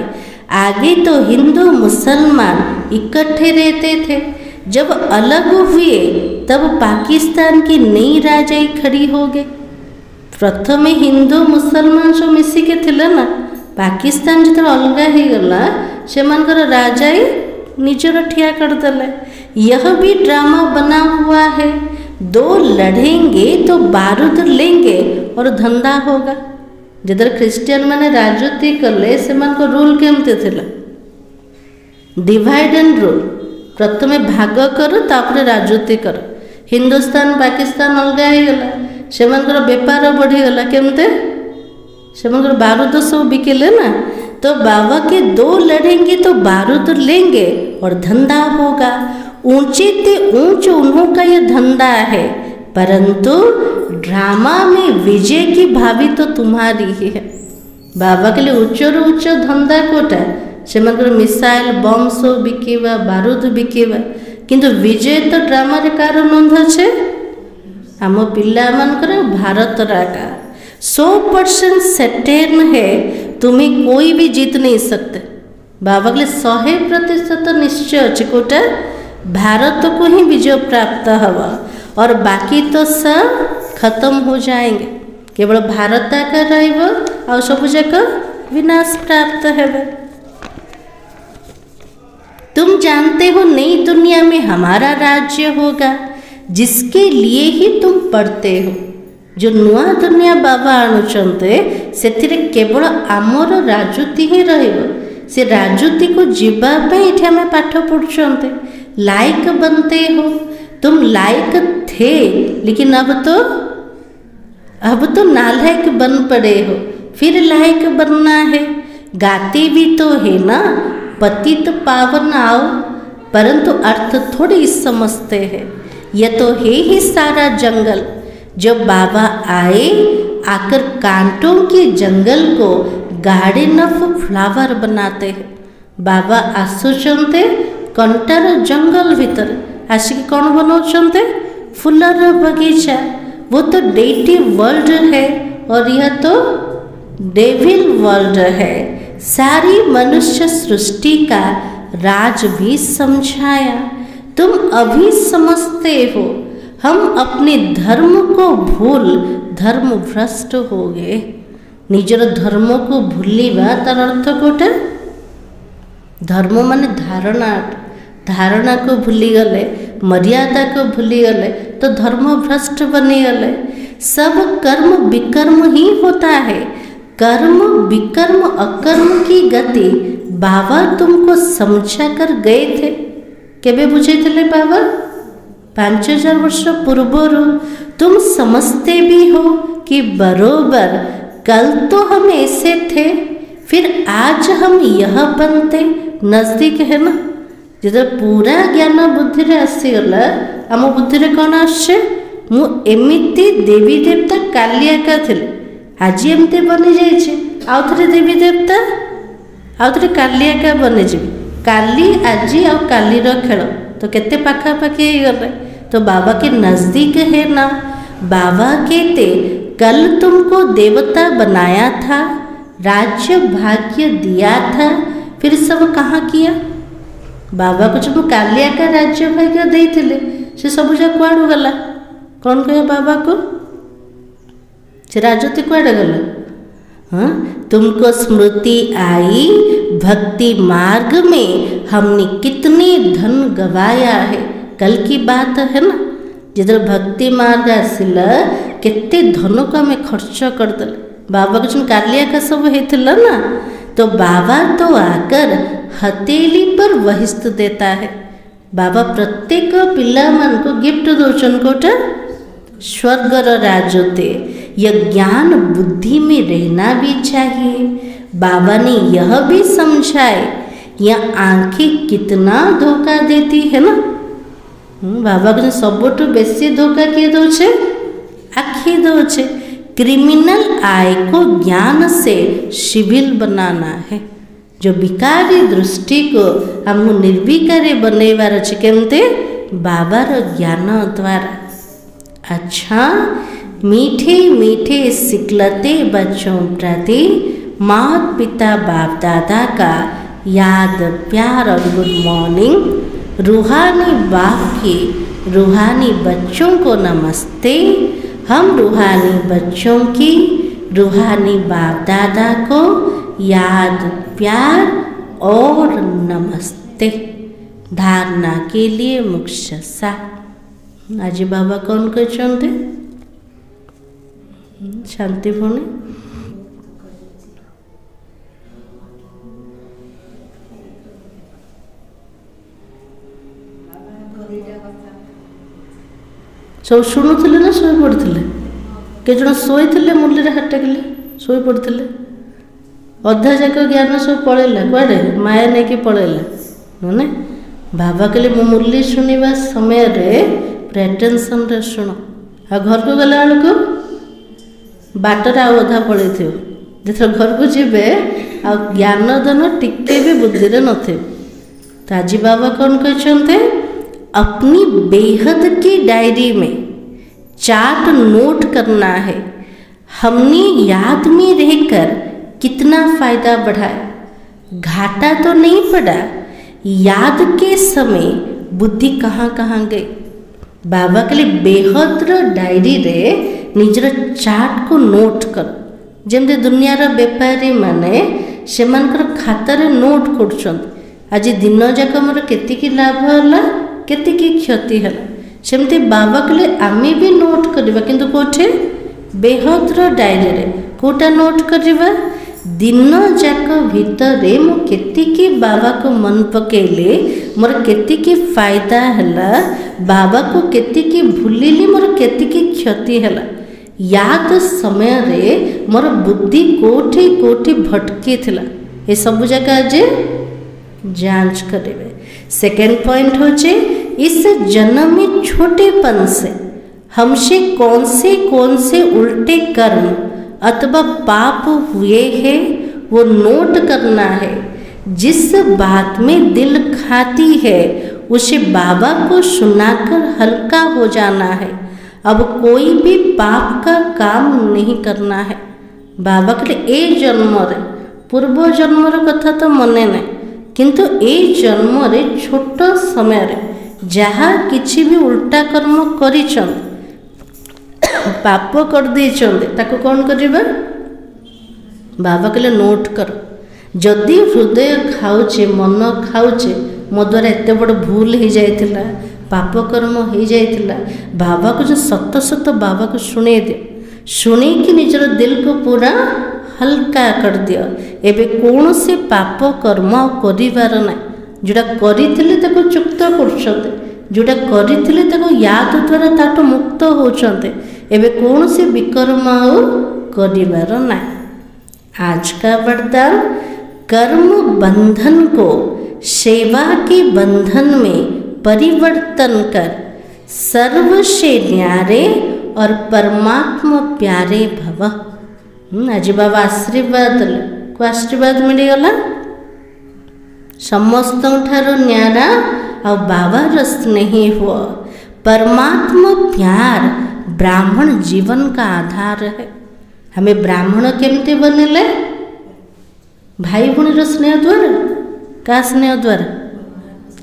आगे तो हिंदू मुसलमान इकट्ठे रहते थे, जब अलग हुए तब पाकिस्तान की नई राजाई खड़ी हो गई। प्रथम हिंदू मुसलमान जो मिसिके थिले ना, पाकिस्तान जो अलग हो गला से राजाई निजर ठिया करदेले। यह भी ड्रामा बना हुआ है। दो लड़ेंगे तो बारूद लेंगे और धंधा होगा। जिधर क्रिश्चियन माने राजनीति कले से रूल केमते थिला? Divide and rule. प्रथमे भाग करो तापर राजनीति करो। हिंदुस्तान पाकिस्तान अलग हो गला, से बेपार बढ़ीगला। केमते? से बारूद सब बिकेले ना। तो बाबा के दो लड़ेंगे तो बारूद लेंगे और धंधा होगा। ऊंचे ते ऊंच उन्हों का यह धंधा है, परंतु ड्रामा में विजय की भावी तो तुम्हारी ही है। बाबा के लिए उच्चर उच्च धंधा कोटा से मिसाइल बम सब बिकेवा, बारूद बिकेवा, किंतु विजय तो ड्रामा रे कार नंद छे आम पिला मानकर भारत राका 100% सेटेन है। तुम्हें कोई भी जीत नहीं सकते। बाबा के लिए 100% निश्चय अच्छे कोटा भारत को ही विजय प्राप्त हवा और बाकी तो सब खत्म हो जाएंगे। केवल भारत का रहिबो और सब जगह विनाश प्राप्त है। तुम जानते हो नई दुनिया में हमारा राज्य होगा, जिसके लिए ही तुम पढ़ते हो। जो नुआ दुनिया बाबा आणुचंते सेथिरे केवल आमर राजनीति ही रहिबो। से राजनीति को जीवा पे इठे हमें पाठ पढ़ुचंते, लायक बनते हो। तुम लायक थे, लेकिन अब तो नालायक बन पड़े हो। फिर लायक बनना है। गाते भी तो है ना, पतित पावन आओ, परंतु अर्थ थोड़ी समझते हैं। यह तो है ही सारा जंगल। जब बाबा आए, आकर कांटों के जंगल को गार्डन ऑफ फ्लावर बनाते हैं। बाबा आसुचंते कंटार जंगल भीतर आसिक कौन बनाउचंते? फुलर बगीचा। वो तो डेटी वर्ल्ड है और यह तो डेविल वर्ल्ड है। सारी मनुष्य सृष्टि का राज भी समझाया। तुम अभी समझते हो। हम अपने धर्म को भूल धर्म भ्रष्ट हो गए। निजर धर्म को भूलिबा तार अर्थ कोटा? धर्म माने धारणा को भूली गले, मर्यादा को भूली गले तो धर्म भ्रष्ट बनी गले। सब कर्म विकर्म ही होता है। कर्म विकर्म अकर्म की गति बाबा तुमको समझा कर गए थे। केबे बुझे थे बाबा? 5000 वर्ष पूर्व। तुम समझते भी हो कि बरोबर कल तो हम ऐसे थे, फिर आज हम यह बनते। नजदीक है ना। जिधर पूरा ज्ञान बुद्धि रे आसीगला, आम बुद्धि रे कौन आसे? मु एमिति देवी देवता कालिया का थिले, आज एमती बनी जाइए आउ थे देवी देवता आउ थे कालिया बनीजी काली आज आ कालीर खेल तो केते पाखापाखि गले तो बाबा के नज़दीक है ना। बाबा कहते कल तुमको देवता बनाया था, राज्य भाग्य दिया था, फिर सब कहाँ किया। बाबा को जब कालिया का राज्य भाग्य देते से सब जा कुआड़ गला। कौन कहे बाबा को से राजती कुआड़ गला। हाँ, तुमको स्मृति आई भक्ति मार्ग में हमने कितने धन गवाया है। कल की बात है ना, जिधर भक्ति मार्ग आसिला केते धन को आम खर्च करदे। बाबा को जो कालिया का सब होता ना, तो बाबा तो आकर हथेली पर वहिष्ठ देता है। बाबा प्रत्येक पिला मान को गिफ्ट दौन कोटा स्वर्गर राजते। यह ज्ञान बुद्धि में रहना भी चाहिए। बाबा ने यह भी समझाए यह आंखें कितना धोखा देती है ना। बाबा को सबुठ बेसी धोखा किए दौचे आखि दौचे। क्रिमिनल आय को ज्ञान से सिविल बनाना है। जो विकारी दृष्टि को हमको निर्विकारी बनैबार अच्छे केमते बाबार ज्ञान द्वारा। अच्छा, मीठे मीठे सिकलते बच्चों प्रति माता पिता बाप दादा का याद प्यार और गुड मॉर्निंग। रूहानी बाप के रूहानी बच्चों को नमस्ते। हम रूहानी बच्चों की रूहानी बाप दादा को याद प्यार और नमस्ते। धारणा के लिए मुख्य सा आज बाबा कौन कहते शांति भूमि। सब शुणुले ना शोई पड़ते के जन शोई मुरली हाथ टेकिले शोई पड़ते अधा जाक ज्ञान सब पलैला कड़े माया नहीं कि पलैला मैंने बाबा कहले मो मुरली शुणा समय प्रेटेंशन रे शुण आ घर को गला बेलू बाटर आधा पड़े जो घर को जीवे आ ज्ञान दान टिके भी बुद्धि न थे। तो आज बाबा कौन कहते अपनी बेहद की डायरी में चार्ट नोट करना है। हमने याद में रहकर कितना फायदा बढ़ाया। घाटा तो नहीं पड़ा, याद के समय बुद्धि कहाँ कहाँ गई। बाबा के लिए बेहद डायरी रे निजर चार्ट को नोट कर। जमती दुनियार बेपारी माने से खातार नोट कर आज दिन जाक मोर केतिकी लाभ है केतिकी क्षति है। सेमती बाबा कहले आमे भी नोट करवा किंतु कोठे बेहद डायरी रे कोटा नोट करवा दिन जाक भितर मु केतिकी बाबा को मन पकेले मोर केतिकी फायदा हैला। बाबा को केतिकी भूलिली मोर केतिकी क्षति हैला। याद समय रे मोर बुद्धि कोठी कोठी भटकी थिला। ये सब जगह आज जांच करेंगे। सेकेंड पॉइंट होचे इस जन्म में छोटेपन से हमसे कौन से उल्टे कर्म अथवा पाप हुए हैं वो नोट करना है। जिस बात में दिल खाती है उसे बाबा को सुनाकर हल्का हो जाना है। अब कोई भी पाप का काम नहीं करना है। बाबा के लिए ए जन्म रे पूर्व जन्म कथा तो मने नहीं किंतु ए जन्म रे छोट समय रे जहाँ किछि भी उल्टा कर्म करिछन पाप कर देछन ताको कौन करिबा बाबा कहले नोट कर। जदि हृदय खाऊचे मन खाऊचे मो द्वारा एत बड़ भूल हो जाइतिला पाप कर्म हो जाइतिला बाबा को जो सत सत बाबा को शुणे दे शुणी कि निजर दिल को पूरा हल्का कर दियो। एबे कौन से पाप कर्म करिवार ना जोड़ा करिथिले ताको चुक्त करछते जोड़ा करिथिले ताको याद द्वारा ताटो मुक्त होचंते। एबे कौन से विकर्म करिवार ना। आज का वरदान कर्म बंधन को सेवा के बंधन में परिवर्तन कर सर्व से न्यारे और परमात्मा प्यारे भव। आज बाबा आशीर्वाद को आशीर्वाद मिलगला समस्त न्यारा आ बाबार स्नेह हुआ। परमात्मा प्यार ब्राह्मण जीवन का आधार है। हमें ब्राह्मण केमती बनले भाई भूणीर स्नेह द्वारा का स्नेह द्वारा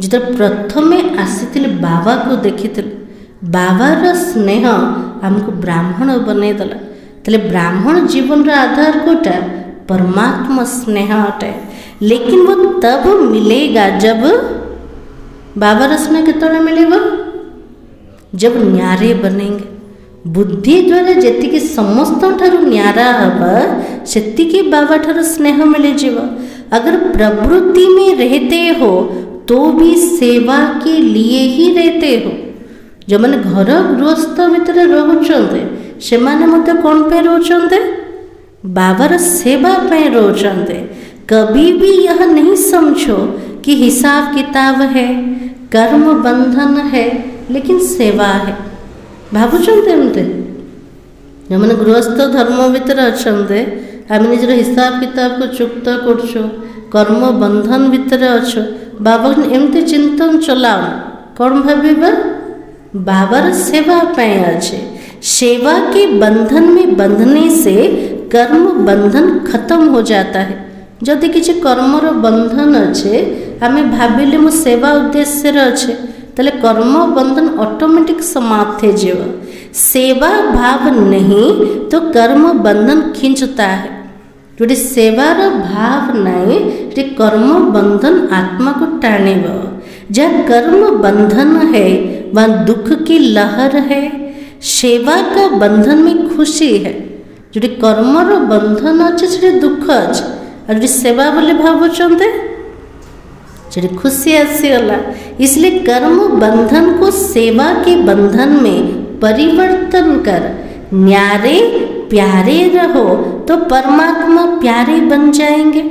जो प्रथमे आसी बाबा को देखी बाबार स्नेह आमको ब्राह्मण बनईदेला। तेल ब्राह्मण जीवन रा आधार कोटा परमात्मा स्नेह अटे। लेकिन वो तब मिलेगा जब बाबार स्नेह केतने मिलेगा जब न्यारे बनेंगे। बुद्धि द्वारा जी समस्त न्यारा हवा से बाबा ठार स्नेह मिले जीव। अगर प्रवृत्ति में रहते हो तो भी सेवा के लिए ही रहते हो। जो मैंने घर गृहस्थ भितर रोचते से कौन पे रोचते बाबार सेवा पे रोचते। कभी भी यह नहीं समझो कि हिसाब किताब है कर्म बंधन है लेकिन सेवा है। भावुंटे एमती जो मैंने गृहस्थ धर्म भितर अच्छा आम निजर हिसाब किताब को चुक्त कर्म बंधन भितर अच्छ बाबा एमती चिंतन चलाओ कौन भाव बाबार सेवा पाए अच्छे। सेवा के बंधन में बंधने से कर्म बंधन खत्म हो जाता है। जदि किसी कर्मर बंधन अच्छे आम भाविले मो सेवा उद्देश्य अच्छे तेल कर्म बंधन ऑटोमेटिक समाप्त हो जाए। सेवा भाव नहीं तो कर्म बंधन खींचता है। जो सेवार भाव नहीं जो कर्म बंधन आत्मा को टाणेब। जहाँ कर्म बंधन है वहाँ दुख की लहर है। सेवा का बंधन में खुशी है। जो कर्मर बंधन अच्छे से दुख अच्छे और जो सेवा बोले भावुंटे जो खुशी आसीगला। इसलिए कर्म बंधन को सेवा के बंधन में परिवर्तन कर न्यारे प्यारे रहो तो परमात्मा प्यारे बन जाएंगे।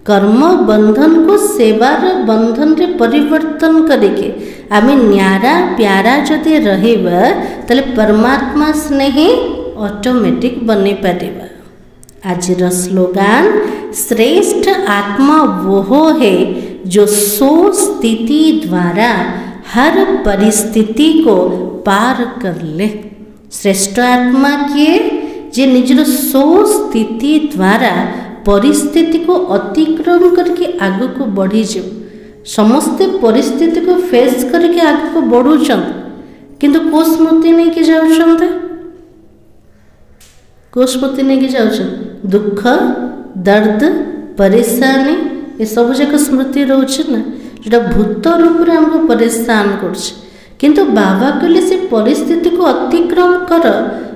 कर्म बंधन को सेवार बंधन रे परिवर्तन करके आम न्यारा प्यारा जदि रहिबा तले परमात्मा स्नेह ऑटोमेटिक बनी पारिबा। आज स्लोगान श्रेष्ठ आत्मा वो है जो सो स्थिति द्वारा हर परिस्थिति को पार कर ले। श्रेष्ठ आत्मा किए जे निजर सो स्थिति द्वारा परिस्थिति को अतिक्रम करके आग को बढ़ी जाओ। समस्त परिस्थिति को फेस करके आग को बढ़ुं किंतु को स्मृति नहीं कि जाऊँ को स्मृति नहीं कि जाऊँ दुख दर्द परेशानी ये सब जाक स्मृति रोचे ना जो भूत रूप में हमको परेशान किंतु बाबा कहले से परिस्थिति को अतिक्रम कर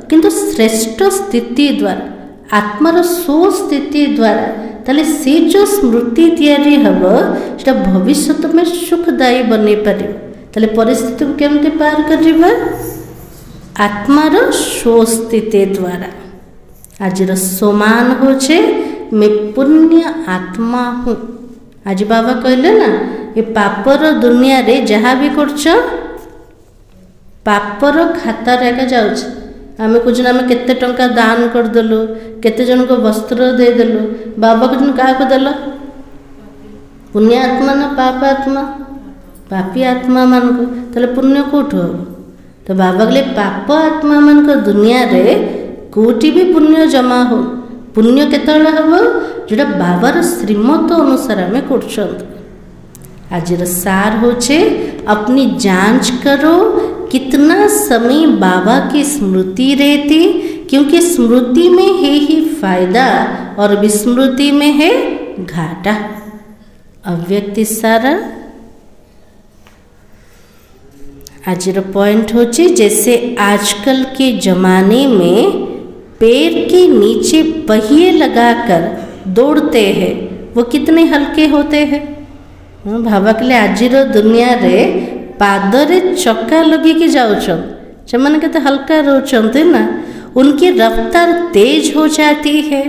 किंतु श्रेष्ठ स्थिति द्वारा आत्मार सो स्थिति द्वारा ताले से जो स्मृति तैयारी हम से भविष्य में सुखदायी बन पार। ताले परिस्थिति को केमती पार कर आत्मार सो स्थिति द्वारा। आज सोमान होचे मैं पुण्य आत्मा हूँ। आज बाबा कहले ना ये पापर दुनिया रे जहाँ भी करछ पापर खाता रेखा जाउछ। आम कुछ आम केते टंका दान करदेलु केते जन को वस्त्र देदेलु बाबा कुछ क्या देल पुण्य आत्मा ना पाप आत्मा पापी आत्मा मान को ताले पुण्य कौट हम तो बाबा कहले पाप आत्मा मान को दुनिया रे कोटी भी पुण्य जमा हो पुण्य केतले हम जोटा बाबार श्रीमत अनुसार आम कर। आज सार होचे अपनी जांच करो कितना समय बाबा की स्मृति रहती क्योंकि स्मृति में है ही फायदा और विस्मृति में है घाटा। अव्यक्ति सारा आज पॉइंट होचे जैसे आजकल के जमाने में पैर के नीचे पहिए लगाकर दौड़ते हैं वो कितने हल्के होते हैं। भावा के आज दुनिया रे पादरे चक्का लगे कि जाऊँ मैंने कहते हल्का रोचते ना उनकी रफ्तार तेज हो जाती है।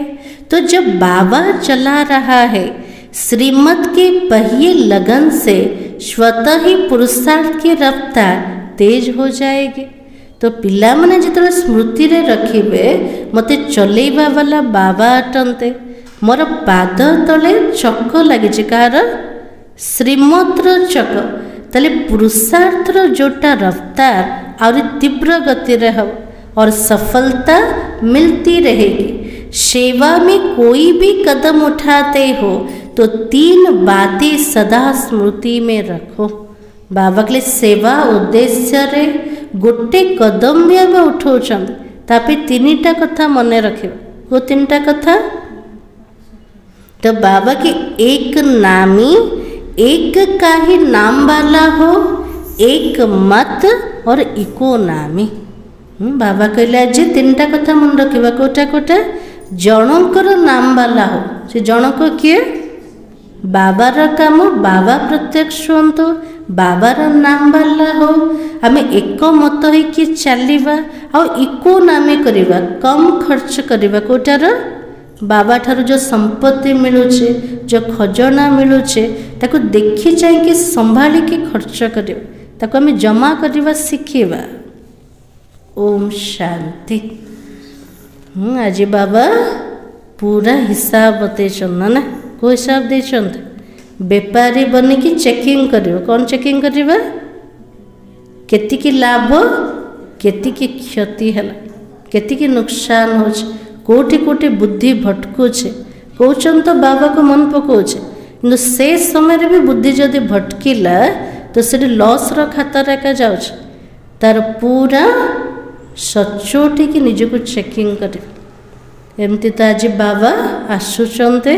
तो जब बाबा चला रहा है श्रीमत के पहिए लगन से स्वतः ही पुरुषार्थ की रफ्तार तेज हो जाएगी। तो पिला माने जिते स्मृति रे रखिबे मते चलेइबा वाला बाबा अटंते, मोर पाद तले चक लगी कार श्रीमतर चक, ताले पुरुषार्थर जोटा रफ्तार और तीव्र गति रे हो और सफलता मिलती रहेगी। सेवा में कोई भी कदम उठाते हो तो 3 बातें सदा स्मृति में रखो। बाबा के सेवा उद्देश्य रे गोटे कदम भी आम उठाऊँ तापे 3टा कथा मन रखिबा। को 3टा कथा? तो बाबा के एक नामी, एक का ही नाम वाला हो, एक मत और इको नामी। बाबा कहले आज 3टा कथा मन रखिबा। कोटा कोटा? जनकर नाम वाला हो, से जनक किए? बाबार काम बाबा प्रत्यक्ष हुंतु, बाबार नाम वाला हो, आम एक मत होइकि चलिबा आ इको नामे करिबा, कम खर्च करिबा। कोटार? बाबा ठारू जो संपत्ति मिलुचे, जो खजना मिलुचे, ताको देखि चाहिए संभाली के खर्च करिबा, ताको आम जमा करिबा शिखिबा। ओम शांति। आज बाबा पूरा हिसाब बतैछन ना? को हिसाब देछन? बेपारी बनिकी चेकिंग करिबो। कौन चेकिंग करिबा? केतिकी लाभ, केतिकी क्षति हला, केतिकी नुकसान होछ, कोठी कोठी बुद्धि भटकुछे। कहउछन तो बाबा को मन पकाउछे, किंतु से समय रे भी बुद्धि जदि भटकिला तो से लॉस रो खाता रेखा जाउछ। तार पूरा सचोटी की निजको चेकिंग करे। एमती तो आज बाबा आसुचंते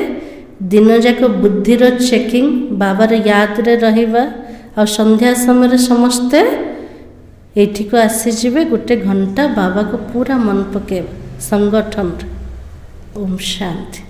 दिन जाक बुद्धिर चेकिंग बाबार याद रे रहिबा और संध्या समय समस्ते एठी को आसीजिबे, गोटे घंटा बाबा को पूरा मन पकेबा संगठन। ओम शांति।